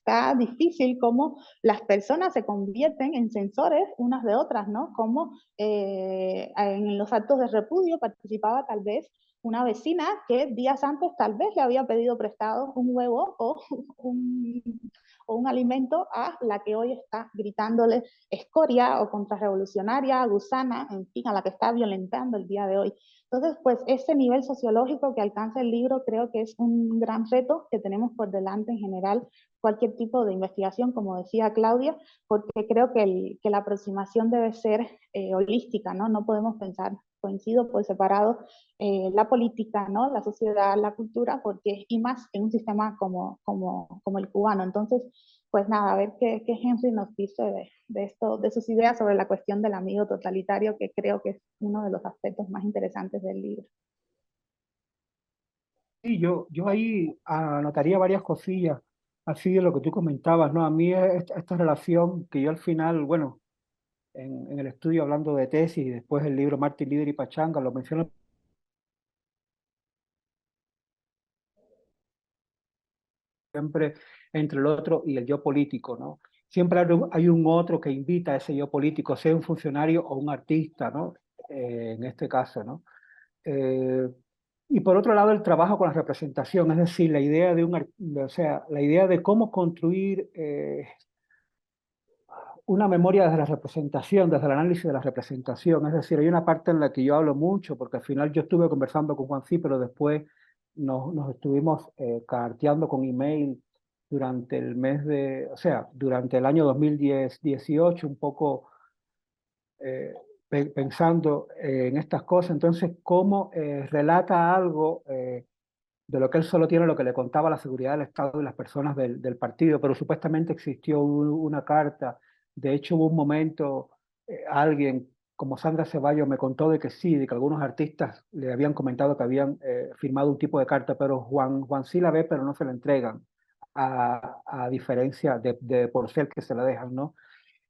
está difícil cómo las personas se convierten en censores unas de otras, ¿no? Como en los actos de repudio participaba tal vez una vecina que días antes tal vez le había pedido prestado un huevo o un alimento a la que hoy está gritándole escoria o contrarrevolucionaria, gusana, en fin, a la que está violentando el día de hoy. Entonces, pues ese nivel sociológico que alcanza el libro creo que es un gran reto que tenemos por delante en general cualquier tipo de investigación, como decía Claudia, porque creo que la aproximación debe ser holística, ¿no? No podemos pensar, coincido por separado, la política, ¿no? La sociedad, la cultura, porque, y más en un sistema como el cubano. Entonces, pues nada, a ver qué Henry nos dice de esto, de sus ideas sobre la cuestión del amigo totalitario, que creo que es uno de los aspectos más interesantes del libro. Sí, yo ahí anotaría varias cosillas, así de lo que tú comentabas, ¿no? A mí esta relación que yo al final, bueno, en el estudio hablando de tesis y después el libro Martin, Líder y Pachanga, lo menciono siempre entre el otro y el yo político, ¿no? Siempre hay un otro que invita a ese yo político, sea un funcionario o un artista, ¿no? En este caso, ¿no? Eh, y por otro lado, el trabajo con la representación, es decir, la idea de o sea, la idea de cómo construir una memoria desde la representación, desde el análisis de la representación. Es decir, hay una parte en la que yo hablo mucho, porque al final yo estuve conversando con Juan Sí, pero después nos estuvimos carteando con email durante el mes de, o sea, durante el año 2018, un poco pensando en estas cosas. Entonces, cómo relata algo de lo que él solo tiene, lo que le contaba la seguridad del Estado y las personas del partido, pero supuestamente existió una carta. De hecho, hubo un momento, alguien como Sandra Ceballos me contó de que sí, de que algunos artistas le habían comentado que habían firmado un tipo de carta, pero Juan sí la ve, pero no se la entregan, a diferencia de Porcel que se la dejan, ¿no?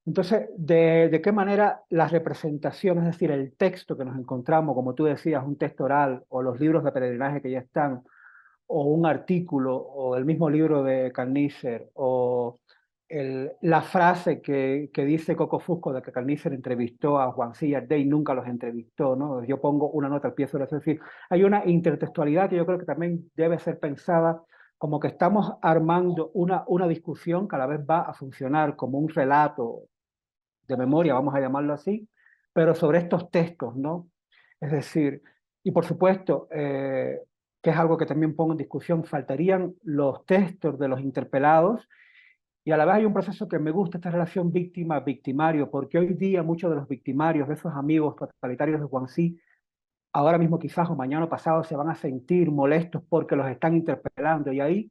Entonces, ¿de qué manera la representación, es decir, el texto que nos encontramos, como tú decías, un texto oral o los libros de peregrinaje que ya están, o un artículo, o el mismo libro de Carnícer, o la frase que dice Coco Fusco de que Carnícer entrevistó a Juan C. Day, nunca los entrevistó, ¿no? Yo pongo una nota al pie sobre eso. Es decir, hay una intertextualidad que yo creo que también debe ser pensada como que estamos armando una discusión que a la vez va a funcionar como un relato de memoria, vamos a llamarlo así, pero sobre estos textos, ¿no? Es decir, y por supuesto, que es algo que también pongo en discusión, faltarían los textos de los interpelados, y a la vez hay un proceso que me gusta, esta relación víctima-victimario, porque hoy día muchos de los victimarios, de esos amigos totalitarios de Juan Sí, ahora mismo quizás o mañana o pasado se van a sentir molestos porque los están interpelando, y ahí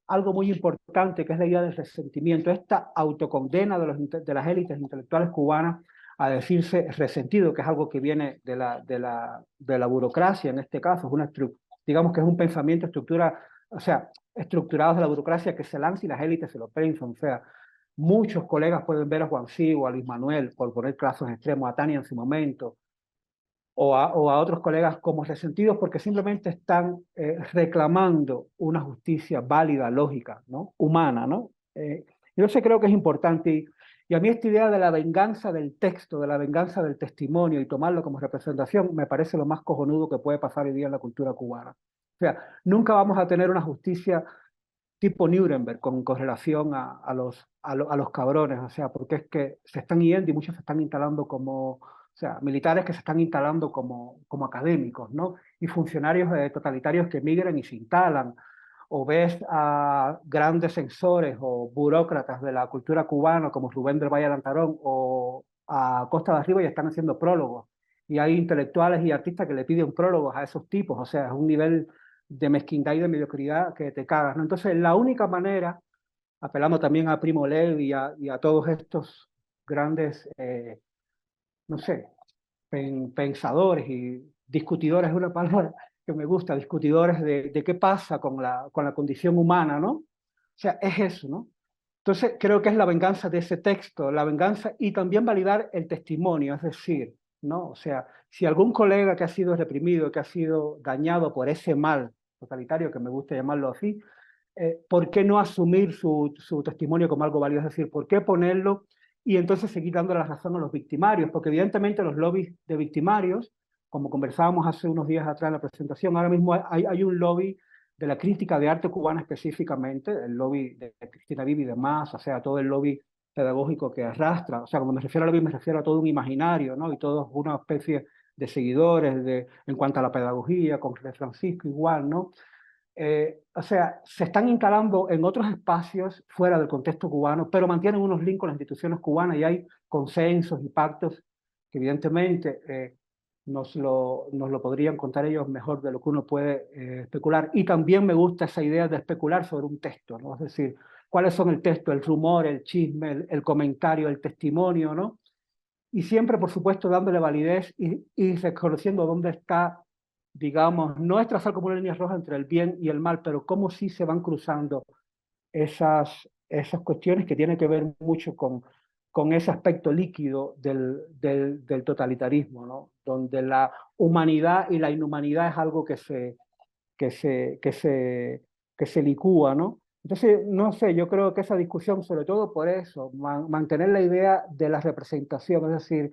algo muy importante que es la idea del resentimiento, esta autocondena de las élites intelectuales cubanas a decirse resentido, que es algo que viene de la burocracia en este caso, es digamos que es un pensamiento o sea, estructurado de la burocracia que se lanza y las élites se lo piensan. O sea, muchos colegas pueden ver a Juan Sí o a Luis Manuel, por poner casos extremos, a Tania en su momento, o a otros colegas como resentidos porque simplemente están reclamando una justicia válida, lógica, ¿no? Humana, ¿no? Yo sé, creo que es importante y a mí esta idea de la venganza del texto, de la venganza del testimonio y tomarlo como representación me parece lo más cojonudo que puede pasar hoy día en la cultura cubana. O sea, nunca vamos a tener una justicia tipo Nuremberg con relación a los cabrones, o sea, porque es que se están yendo y muchos se están instalando como, o sea, militares que se están instalando como académicos, ¿no? Y funcionarios totalitarios que migran y se instalan, o ves a grandes censores o burócratas de la cultura cubana como Rubén del Valle Lantarón o a Costa de Arriba y están haciendo prólogos. Y hay intelectuales y artistas que le piden prólogos a esos tipos, o sea, es un nivel de mezquindad y de mediocridad que te cagas, ¿no? Entonces, la única manera, apelando también a Primo Levi y a todos estos grandes, no sé, pensadores y discutidores, es una palabra que me gusta, discutidores de qué pasa con la condición humana, ¿no? O sea, es eso, ¿no? Entonces, creo que es la venganza de ese texto, la venganza y también validar el testimonio, es decir, ¿no? O sea, si algún colega que ha sido reprimido, que ha sido dañado por ese mal totalitario, que me gusta llamarlo así, ¿por qué no asumir su testimonio como algo válido? Es decir, ¿por qué ponerlo y entonces seguir dando la razón a los victimarios? Porque evidentemente los lobbies de victimarios, como conversábamos hace unos días atrás en la presentación, ahora mismo hay un lobby de la crítica de arte cubana específicamente, el lobby de Cristina Vivi y demás, o sea, todo el lobby pedagógico que arrastra, o sea, cuando me refiero a lobby me refiero a todo un imaginario, ¿no? Y toda una especie de seguidores en cuanto a la pedagogía, con de Francisco igual, ¿no? O sea, se están instalando en otros espacios fuera del contexto cubano, pero mantienen unos links con las instituciones cubanas y hay consensos y pactos que evidentemente nos lo podrían contar ellos mejor de lo que uno puede especular. Y también me gusta esa idea de especular sobre un texto, ¿no? Es decir, cuáles son el texto, el rumor, el chisme, el comentario, el testimonio, ¿no? Y siempre, por supuesto, dándole validez y reconociendo dónde está, digamos, no es trazar como una línea roja entre el bien y el mal, pero cómo sí se van cruzando esas cuestiones que tienen que ver mucho con ese aspecto líquido del totalitarismo, ¿no? Donde la humanidad y la inhumanidad es algo que se licúa, ¿no? Entonces, no sé, yo creo que esa discusión, sobre todo por eso, mantener la idea de la representación, es decir,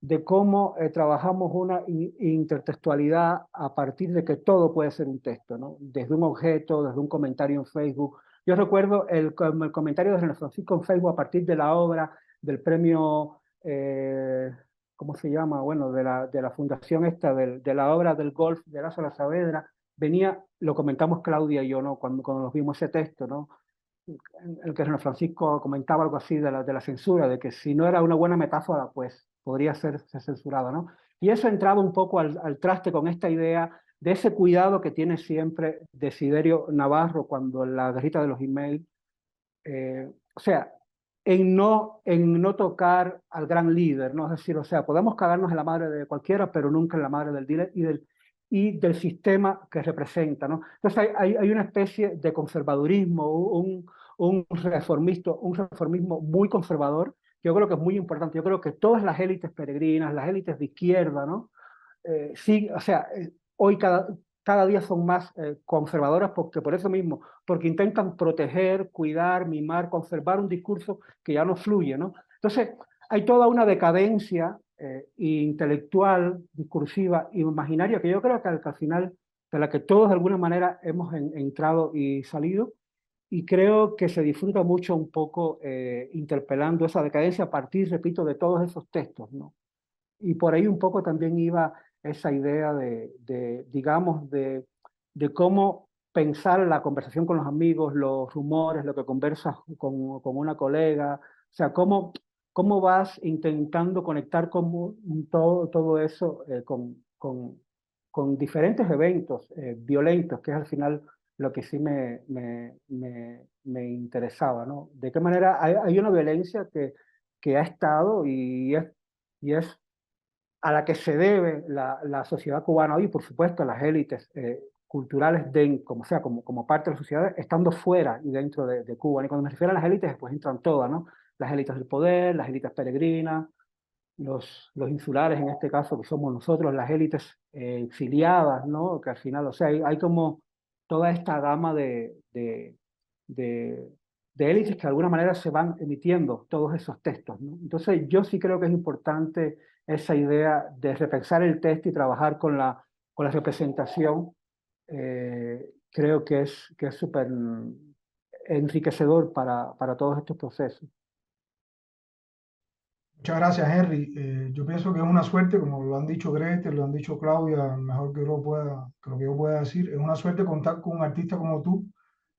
de cómo trabajamos una intertextualidad a partir de que todo puede ser un texto, ¿no? Desde un objeto, desde un comentario en Facebook. Yo recuerdo el comentario de René Francisco en Facebook a partir de la obra del premio, ¿cómo se llama? Bueno, de la fundación esta, de la obra del golf de Lázaro Saavedra. Venía, lo comentamos Claudia y yo, ¿no? Cuando nos vimos ese texto, ¿no? En el que René Francisco comentaba algo así de la censura, de que si no era una buena metáfora, pues podría ser censurado, ¿no? Y eso entraba un poco al traste con esta idea de ese cuidado que tiene siempre Desiderio Navarro cuando en la guerrita de los emails, o sea, en no tocar al gran líder, ¿no? Es decir, o sea, podemos cagarnos en la madre de cualquiera, pero nunca en la madre del líder y del sistema que representa, ¿no? Entonces hay una especie de conservadurismo, un reformismo muy conservador, que yo creo que es muy importante. Yo creo que todas las élites peregrinas, las élites de izquierda, ¿no? Sí, o sea, hoy cada día son más conservadoras porque por eso mismo, porque intentan proteger, cuidar, mimar, conservar un discurso que ya no fluye, ¿no? Entonces, hay toda una decadencia intelectual, discursiva e imaginaria que yo creo que al final, de la que todos de alguna manera hemos entrado y salido, y creo que se disfruta mucho un poco interpelando esa decadencia a partir, repito, de todos esos textos, ¿no? Y por ahí un poco también iba esa idea digamos, de cómo pensar la conversación con los amigos, los rumores, lo que conversas con una colega, o sea, cómo vas intentando conectar con todo eso con diferentes eventos violentos, que es al final lo que sí me interesaba, ¿no? De qué manera hay una violencia que ha estado y es a la que se debe la sociedad cubana hoy, y por supuesto las élites culturales, como sea, como parte de la sociedad, estando fuera y dentro de Cuba. Y cuando me refiero a las élites, pues entran todas, ¿no? Las élites del poder, las élites peregrinas, los insulares en este caso, que somos nosotros, las élites exiliadas, ¿no? Que al final, o sea, hay como toda esta gama de, de élites que de alguna manera se van emitiendo todos esos textos, ¿no? Entonces yo sí creo que es importante esa idea de repensar el texto y trabajar con la representación. Creo que es súper enriquecedor para todos estos procesos. Muchas gracias, Henry. Yo pienso que es una suerte, como lo han dicho Grete, lo han dicho Claudia, mejor que lo que yo pueda decir, es una suerte contar con un artista como tú,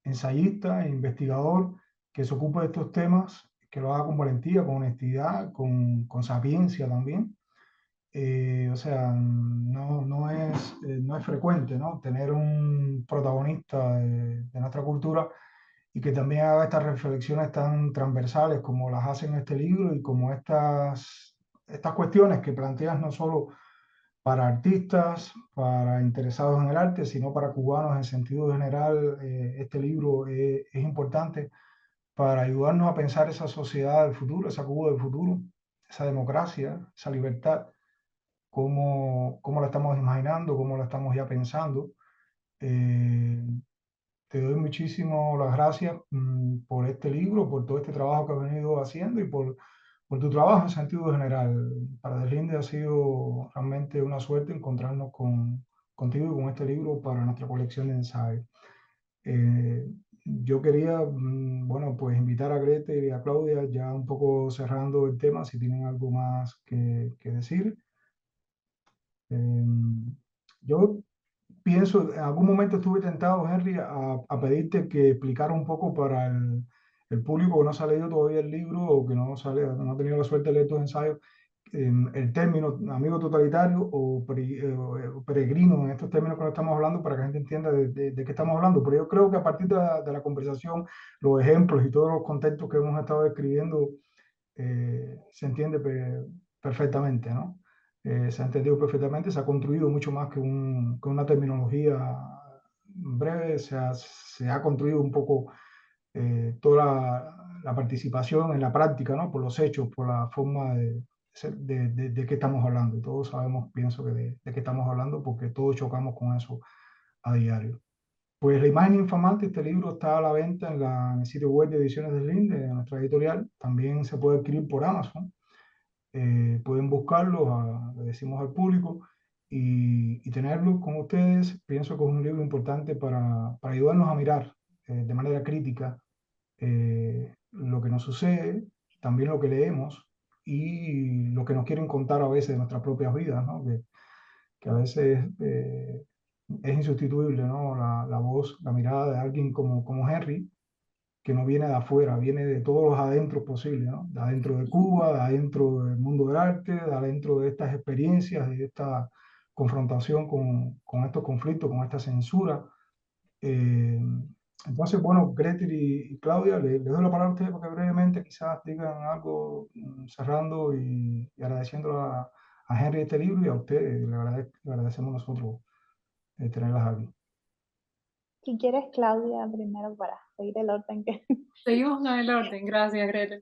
ensayista e investigador, que se ocupe de estos temas, que lo haga con valentía, con honestidad, con sapiencia también. O sea, no es frecuente, ¿no? Tener un protagonista de nuestra cultura y que también haga estas reflexiones tan transversales como las hace en este libro y como estas cuestiones que planteas no solo para artistas, para interesados en el arte, sino para cubanos en sentido general. Este libro es importante para ayudarnos a pensar esa sociedad del futuro, esa Cuba del futuro, esa democracia, esa libertad, cómo la estamos imaginando, cómo la estamos ya pensando. Eh, te doy muchísimo las gracias por este libro, por todo este trabajo que has venido haciendo y por tu trabajo en sentido general. Para Deslinde ha sido realmente una suerte encontrarnos contigo y con este libro para nuestra colección de ensayos. Yo quería, bueno, pues invitar a Grete y a Claudia, ya un poco cerrando el tema, si tienen algo más que decir. Yo pienso, en algún momento estuve tentado, Henry, a pedirte que explicara un poco para el público que no se ha leído todavía el libro o que no ha tenido la suerte de leer tus ensayos, el término amigo totalitario o peregrino, en estos términos que nos estamos hablando, para que la gente entienda de qué estamos hablando. Pero yo creo que a partir de la conversación, los ejemplos y todos los contextos que hemos estado describiendo, se entiende perfectamente, ¿no? Se ha entendido perfectamente, se ha construido mucho más que una terminología breve, se ha construido un poco toda la participación en la práctica, ¿no? Por los hechos, por la forma de qué estamos hablando. Y todos sabemos, pienso que de qué estamos hablando, porque todos chocamos con eso a diario. Pues La imagen infamante, este libro está a la venta en el sitio web de Ediciones Deslinde, de nuestra editorial. También se puede adquirir por Amazon. Pueden buscarlo, le decimos al público, y tenerlo con ustedes. Pienso que es un libro importante para ayudarnos a mirar de manera crítica lo que nos sucede, también lo que leemos y lo que nos quieren contar a veces de nuestras propias vidas, ¿no? Que a veces es insustituible, ¿no? La voz, la mirada de alguien como Henry, que no viene de afuera, viene de todos los adentros posibles, ¿no? De adentro de Cuba, de adentro del mundo del arte, de adentro de estas experiencias, de esta confrontación con estos conflictos, con esta censura. Eh, entonces, bueno, Gretel y Claudia, les doy la palabra a ustedes para que brevemente quizás digan algo cerrando y agradeciendo a Henry este libro y a ustedes. Le agradecemos nosotros tenerlas aquí. Si quieres, Claudia, primero para seguir el orden que... Seguimos con el orden, gracias, Greta.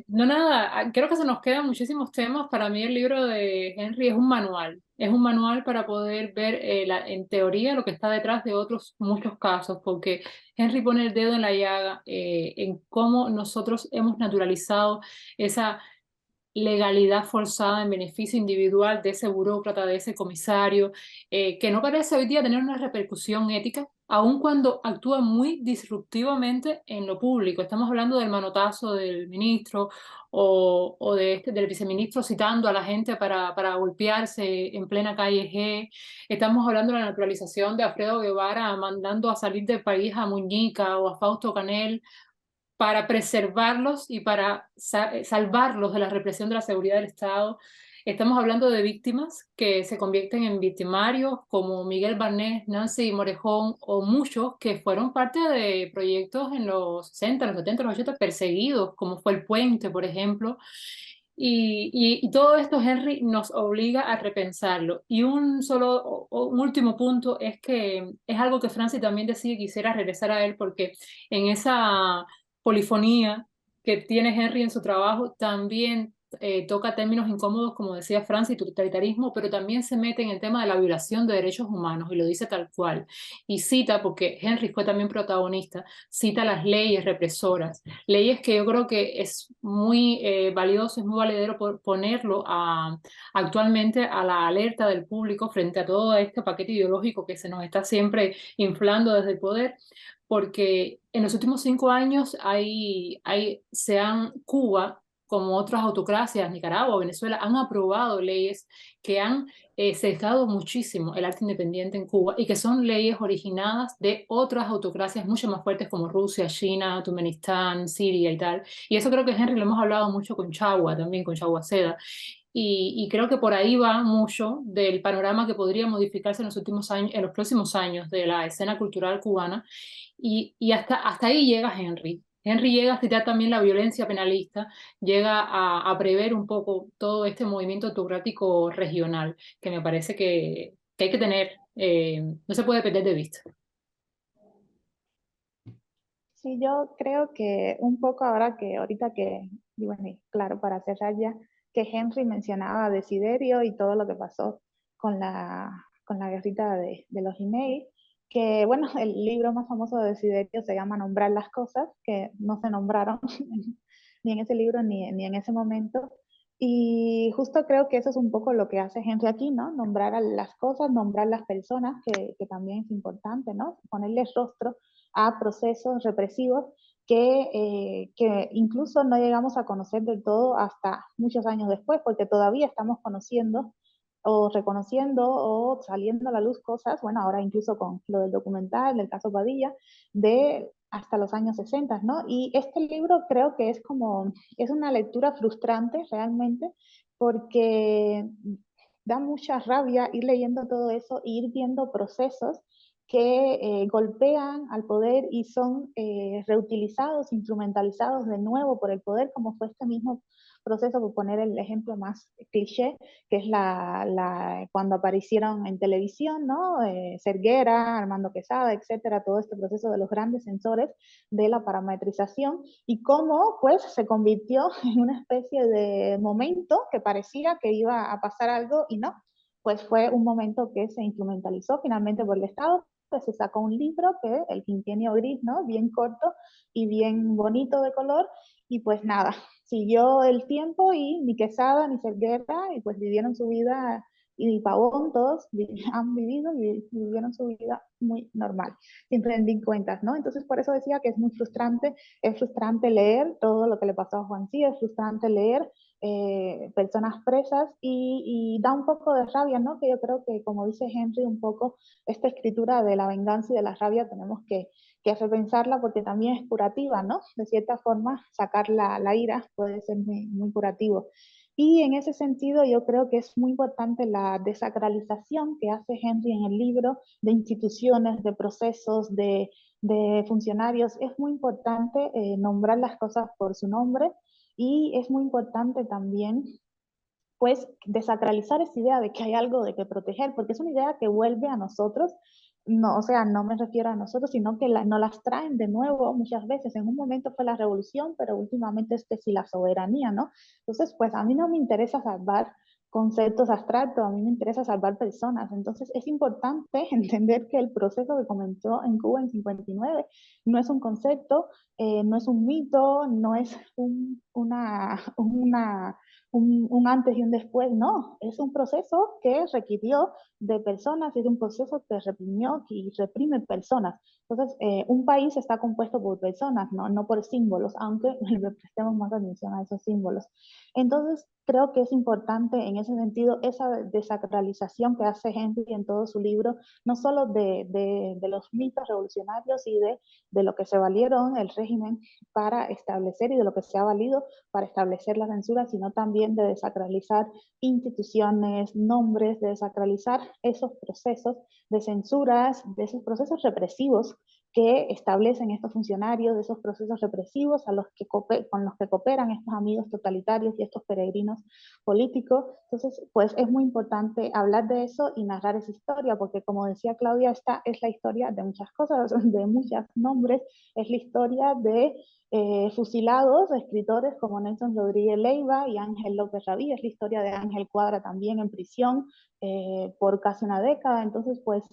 No, nada, creo que se nos quedan muchísimos temas. Para mí el libro de Henry es un manual para poder ver en teoría lo que está detrás de otros muchos casos, porque Henry pone el dedo en la llaga en cómo nosotros hemos naturalizado esa legalidad forzada en beneficio individual de ese burócrata, de ese comisario, que no parece hoy día tener una repercusión ética, aun cuando actúa muy disruptivamente en lo público. Estamos hablando del manotazo del ministro o del viceministro citando a la gente para golpearse en plena calle G. Estamos hablando de la naturalización de Alfredo Guevara mandando a salir del país a Muñica o a Fausto Canel para preservarlos y para salvarlos de la represión de la seguridad del Estado. Estamos hablando de víctimas que se convierten en victimarios, como Miguel Barnés, Nancy Morejón, o muchos que fueron parte de proyectos en los 60, los 70, los 80, perseguidos, como fue El Puente, por ejemplo. Y todo esto, Henry, nos obliga a repensarlo. Y un último punto es que es algo que Francis también decía, quisiera regresar a él, porque en esa polifonía que tiene Henry en su trabajo también toca términos incómodos, como decía Francis, totalitarismo, pero también se mete en el tema de la violación de derechos humanos y lo dice tal cual. Y cita, porque Henry fue también protagonista, cita las leyes represoras, leyes que yo creo que es muy valioso, es muy valedero ponerlo actualmente a la alerta del público frente a todo este paquete ideológico que se nos está siempre inflando desde el poder, porque en los últimos 5 años Cuba, como otras autocracias, Nicaragua, Venezuela, han aprobado leyes que han sesgado muchísimo el arte independiente en Cuba y que son leyes originadas de otras autocracias mucho más fuertes como Rusia, China, Turkmenistán, Siria y tal. Y eso creo que, Henry, lo hemos hablado mucho con Chagua, también con Chagua Seda. Y creo que por ahí va mucho del panorama que podría modificarse en los últimos años, en los próximos años de la escena cultural cubana. Y hasta ahí llega Henry. Henry llega a citar también la violencia penalista, llega a prever un poco todo este movimiento autocrático regional, que me parece que hay que tener, no se puede perder de vista. Sí, yo creo que un poco ahora que ahorita que, y bueno, y claro, para cerrar ya, que Henry mencionaba a Desiderio y todo lo que pasó con la guerrita de los emails, que, bueno, el libro más famoso de Desiderio se llama Nombrar las cosas, que no se nombraron ni en ese libro ni en ese momento. Y justo creo que eso es un poco lo que hace Henry aquí, ¿no? Nombrar a las cosas, nombrar las personas, que también es importante, ¿no? Ponerle rostro a procesos represivos que incluso no llegamos a conocer del todo hasta muchos años después, porque todavía estamos conociendo o reconociendo o saliendo a la luz cosas, bueno, ahora incluso con lo del documental, del caso Padilla, de hasta los años 60, ¿no? Y este libro creo que es como, es una lectura frustrante realmente, porque da mucha rabia ir leyendo todo eso e ir viendo procesos que golpean al poder y son reutilizados, instrumentalizados de nuevo por el poder, como fue este mismo proceso, por poner el ejemplo más cliché, que es cuando aparecieron en televisión, ¿no? Cerguera, Armando Quesada, etcétera, todo este proceso de los grandes sensores de la parametrización y cómo pues se convirtió en una especie de momento que parecía que iba a pasar algo y no, pues fue un momento que se instrumentalizó finalmente por el Estado, pues se sacó un libro que el Quinquenio Gris, ¿no? Bien corto y bien bonito de color, y pues nada, siguió el tiempo y ni Quesada ni Cerguera, y pues vivieron su vida, y Pavón, todos han vivido y vivieron su vida muy normal, sin rendir cuentas, ¿no? Entonces por eso decía que es frustrante leer todo lo que le pasó a Juan Sí, es frustrante leer personas presas y da un poco de rabia, ¿no? Que yo creo que, como dice Henry, un poco esta escritura de la venganza y de la rabia tenemos que repensarla porque también es curativa, ¿no? De cierta forma, sacar la ira puede ser muy, muy curativo. Y en ese sentido, yo creo que es muy importante la desacralización que hace Henry en el libro de instituciones, de procesos, de funcionarios. Es muy importante nombrar las cosas por su nombre y es muy importante también pues desacralizar esa idea de que hay algo de que proteger, porque es una idea que vuelve a nosotros, no, o sea, no me refiero a nosotros, sino que nos las traen de nuevo muchas veces. En un momento fue la revolución, pero últimamente es que si la soberanía, ¿no? Entonces, pues a mí no me interesa salvar conceptos abstractos, a mí me interesa salvar personas. Entonces, es importante entender que el proceso que comenzó en Cuba en 59 no es un concepto, no es un mito, no es un antes y un después, no, es un proceso que requirió de personas, es un proceso que reprimió y reprime personas. Entonces, un país está compuesto por personas, no por símbolos, aunque le prestemos más atención a esos símbolos. Entonces, creo que es importante en ese sentido esa desacralización que hace Henry en todo su libro, no solo de los mitos revolucionarios y de lo que se valieron el régimen para establecer y de lo que se ha valido para establecer la censura, sino también de desacralizar instituciones, nombres, de desacralizar esos procesos de censuras, de esos procesos represivos que establecen estos funcionarios, de esos procesos represivos con los que cooperan estos amigos totalitarios y estos peregrinos políticos. Entonces, pues es muy importante hablar de eso y narrar esa historia, porque como decía Claudia, esta es la historia de muchas cosas, de muchos nombres, es la historia de fusilados, escritores como Nelson Rodríguez Leiva y Ángel López Rabí, es la historia de Ángel Cuadra también en prisión por casi una década. Entonces, pues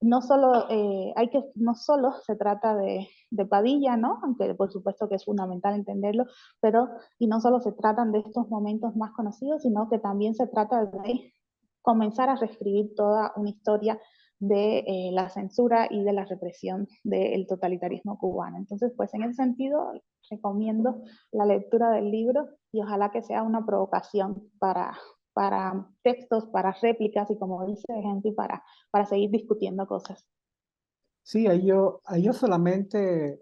no solo, no solo se trata de Padilla, ¿no? Aunque por supuesto que es fundamental entenderlo, pero y no solo se tratan de estos momentos más conocidos, sino que también se trata de comenzar a reescribir toda una historia de la censura y de la represión del totalitarismo cubano. Entonces, pues en ese sentido, recomiendo la lectura del libro y ojalá que sea una provocación para textos, para réplicas y como dice gente, para seguir discutiendo cosas. Sí, ahí yo solamente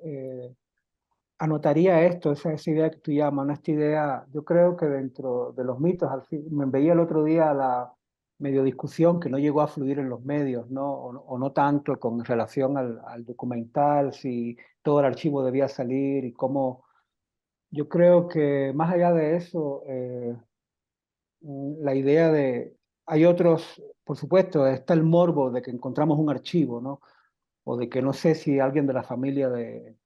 anotaría esto, esa idea que tú llamas, ¿no? Esta idea, yo creo que dentro de los mitos, al fin, me veía el otro día la medio discusión que no llegó a fluir en los medios, ¿no? O no tanto con relación al documental, si todo el archivo debía salir y cómo, yo creo que más allá de eso, la idea de, hay otros, por supuesto, está el morbo de que encontramos un archivo, ¿no? O de que no sé si alguien de la familia del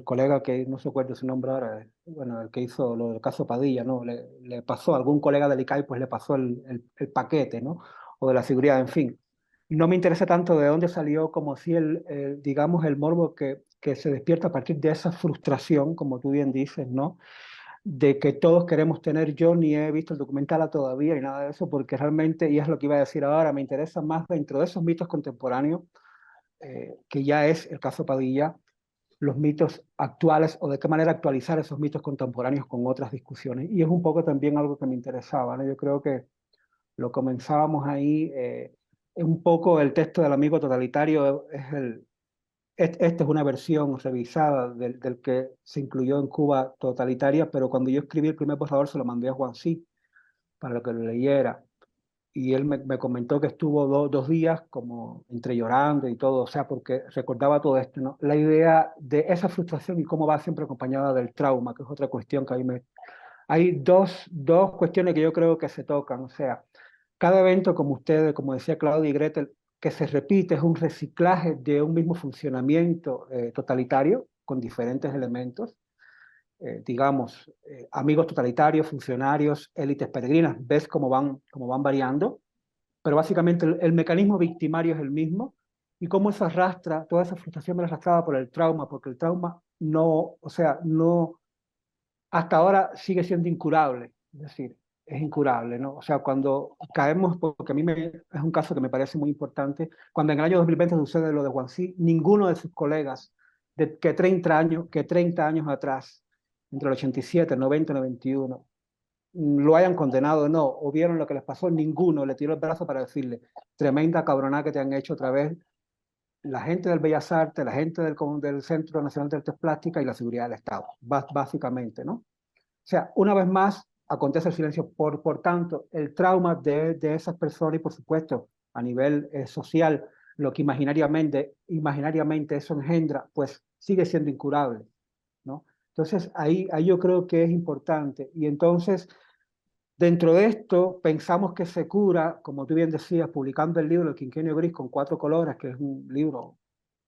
colega que no se acuerda su nombre ahora, bueno, el que hizo lo del caso Padilla, ¿no? Le pasó, algún colega del ICAI pues le pasó el paquete, ¿no? O de la seguridad, en fin. no me interesa tanto de dónde salió como si digamos, el morbo que se despierta a partir de esa frustración, como tú bien dices, ¿no? De que todos queremos tener. Yo ni he visto el documental todavía y nada de eso, porque realmente, y es lo que iba a decir ahora, me interesa más dentro de esos mitos contemporáneos, que ya es el caso Padilla, los mitos actuales o de qué manera actualizar esos mitos contemporáneos con otras discusiones. Y es un poco también algo que me interesaba, ¿no? Yo creo que lo comenzábamos ahí, un poco el texto del amigo totalitario esta es una versión revisada del que se incluyó en Cuba totalitaria, pero cuando yo escribí el primer borrador se lo mandé a Juan Sí para que lo leyera. Y él me comentó que estuvo 2 días como entre llorando y todo, o sea, porque recordaba todo esto, ¿no? La idea de esa frustración y cómo va siempre acompañada del trauma, que es otra cuestión que a mí me... Hay dos cuestiones que yo creo que se tocan, o sea, cada evento, como ustedes, como decía Claudia y Gretel, que se repite es un reciclaje de un mismo funcionamiento totalitario con diferentes elementos, digamos, amigos totalitarios, funcionarios, élites peregrinas, ves cómo van variando, pero básicamente el mecanismo victimario es el mismo y cómo se arrastra, toda esa frustración me la arrastraba por el trauma, porque el trauma no, o sea, no, hasta ahora sigue siendo incurable, es decir, es incurable, ¿no? O sea, cuando caemos, porque a mí es un caso que me parece muy importante, cuando en el año 2020 sucede lo de Guangxi, ninguno de sus colegas que 30 años atrás, entre el 87, 90, 91, lo hayan condenado o no, o vieron lo que les pasó, ninguno le tiró el brazo para decirle, tremenda cabronada que te han hecho otra vez la gente del Bellas Artes, la gente del Centro Nacional de Artes Plásticas y la seguridad del Estado, básicamente, ¿no? O sea, una vez más, acontece el silencio. Por tanto, el trauma de esas personas y, por supuesto, a nivel social, lo que imaginariamente eso engendra, pues sigue siendo incurable, ¿no? Entonces, ahí yo creo que es importante. Y entonces, dentro de esto, pensamos que se cura, como tú bien decías, publicando el libro El Quinquenio Gris con 4 colores, que es un libro,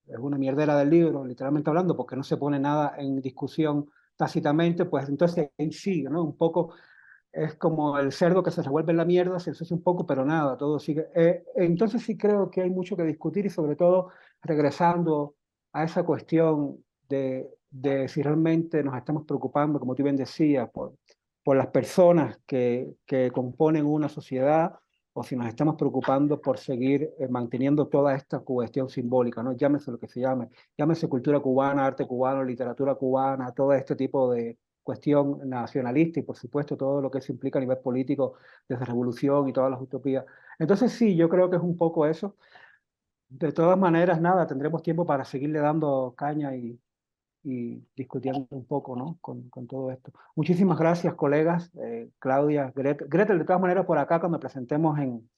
es una mierdera del libro, literalmente hablando, porque no se pone nada en discusión tácitamente, pues entonces ahí sigue, ¿no? Un poco es como el cerdo que se revuelve en la mierda, se ensucia un poco, pero nada, todo sigue. Entonces sí creo que hay mucho que discutir y sobre todo regresando a esa cuestión de si realmente nos estamos preocupando, como tú bien decías, por las personas que componen una sociedad o si nos estamos preocupando por seguir manteniendo toda esta cuestión simbólica, ¿no? Llámese lo que se llame, llámese cultura cubana, arte cubano, literatura cubana, todo este tipo de cuestión nacionalista y por supuesto todo lo que se implica a nivel político desde revolución y todas las utopías. Entonces sí, yo creo que es un poco eso. De todas maneras, nada, tendremos tiempo para seguirle dando caña y discutiendo un poco, ¿no? Con todo esto. Muchísimas gracias, colegas, Claudia, Gretel. Gretel, de todas maneras, por acá cuando presentemos en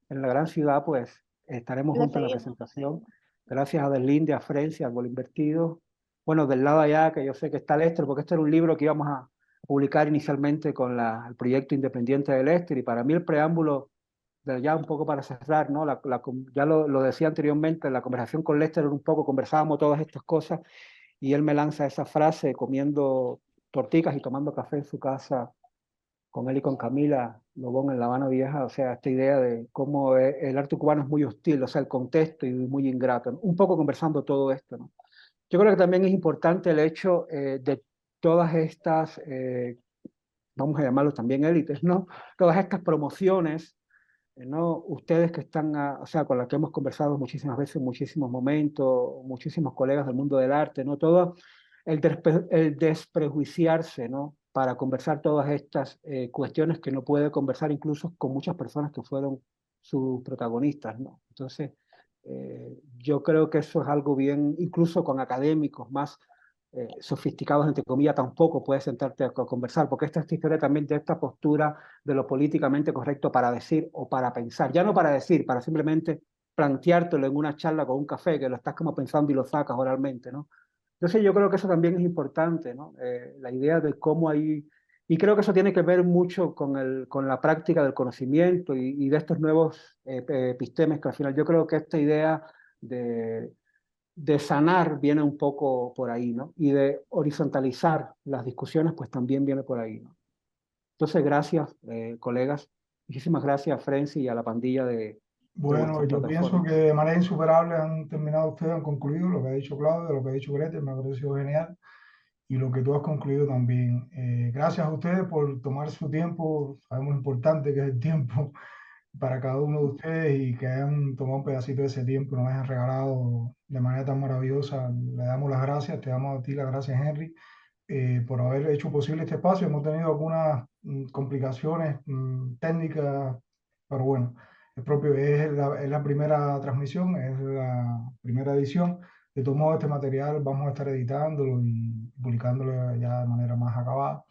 la gran ciudad, pues estaremos Lo juntos en la seguimos. presentación. Gracias a Deslinde, a Frencia, al Gol Invertido. Bueno, del lado allá, que yo sé que está Lester, porque este era un libro que íbamos a publicar inicialmente con el proyecto independiente de Lester, y para mí el preámbulo, ya un poco para cerrar, ¿no? Ya lo decía anteriormente, la conversación con Lester era un poco, conversábamos todas estas cosas, y él me lanza esa frase comiendo torticas y tomando café en su casa con él y con Camila Lobón en La Habana Vieja, o sea, esta idea de cómo el arte cubano es muy hostil, o sea, el contexto y muy ingrato, ¿no? Un poco conversando todo esto, ¿no? Yo creo que también es importante el hecho de todas estas, vamos a llamarlos también élites, ¿no? Todas estas promociones, ¿no? Ustedes que están, o sea, con las que hemos conversado muchísimas veces, en muchísimos momentos, muchísimos colegas del mundo del arte, ¿no? Todo el desprejuiciarse, ¿no? Para conversar todas estas cuestiones que no puede conversar incluso con muchas personas que fueron sus protagonistas, ¿no? Entonces, yo creo que eso es algo bien, incluso con académicos más sofisticados, entre comillas, tampoco puedes sentarte a conversar, porque esta historia también de esta postura de lo políticamente correcto para decir o para pensar, ya no para decir, para simplemente planteártelo en una charla con un café, que lo estás como pensando y lo sacas oralmente, ¿no? Entonces yo creo que eso también es importante, ¿no? La idea de cómo hay, y creo que eso tiene que ver mucho con la práctica del conocimiento y de estos nuevos epistemes, que al final yo creo que esta idea de sanar viene un poco por ahí, ¿no? Y de horizontalizar las discusiones, pues también viene por ahí, ¿no? Entonces, gracias, colegas. Muchísimas gracias a Frenzy y a la pandilla de Bueno, vuestras yo pienso que plataformas. de manera insuperable han terminado ustedes, han concluido lo que ha dicho Claudia, lo que ha dicho Grete, me ha parecido genial. Y lo que tú has concluido también. Gracias a ustedes por tomar su tiempo, sabemos lo importante que es el tiempo para cada uno de ustedes y que hayan tomado un pedacito de ese tiempo y nos hayan regalado de manera tan maravillosa. Le damos las gracias, te damos a ti las gracias, Henry, por haber hecho posible este espacio. Hemos tenido algunas complicaciones técnicas, pero bueno, es la primera transmisión, es la primera edición. De todo modo, este material vamos a estar editándolo y publicándolo ya de manera más acabada.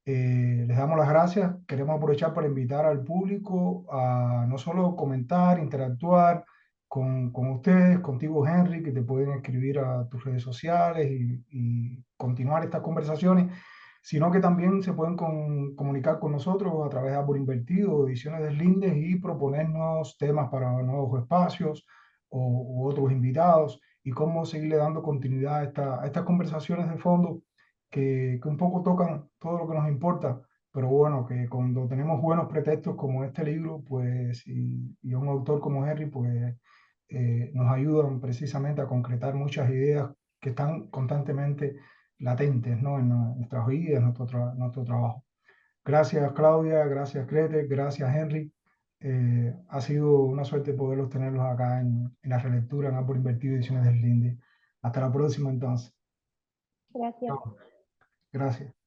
Les damos las gracias. Queremos aprovechar para invitar al público a no solo comentar, interactuar con ustedes, contigo, Henry, que te pueden escribir a tus redes sociales y continuar estas conversaciones, sino que también se pueden comunicar con nosotros a través de Árbol Invertido, Ediciones Deslindes, y proponernos temas para nuevos espacios u otros invitados y cómo seguirle dando continuidad a estas conversaciones de fondo que un poco tocan todo lo que nos importa, pero bueno, que cuando tenemos buenos pretextos como este libro, pues, y un autor como Henry, pues nos ayudan precisamente a concretar muchas ideas que están constantemente latentes, ¿no? En nuestras vidas, en nuestro trabajo. Gracias, Claudia, gracias, Grete, gracias, Henry. Ha sido una suerte poderlos tenerlos acá en la relectura en Árbol Invertido, Ediciones del Linde. Hasta la próxima, entonces. Gracias. Chao. Gracias.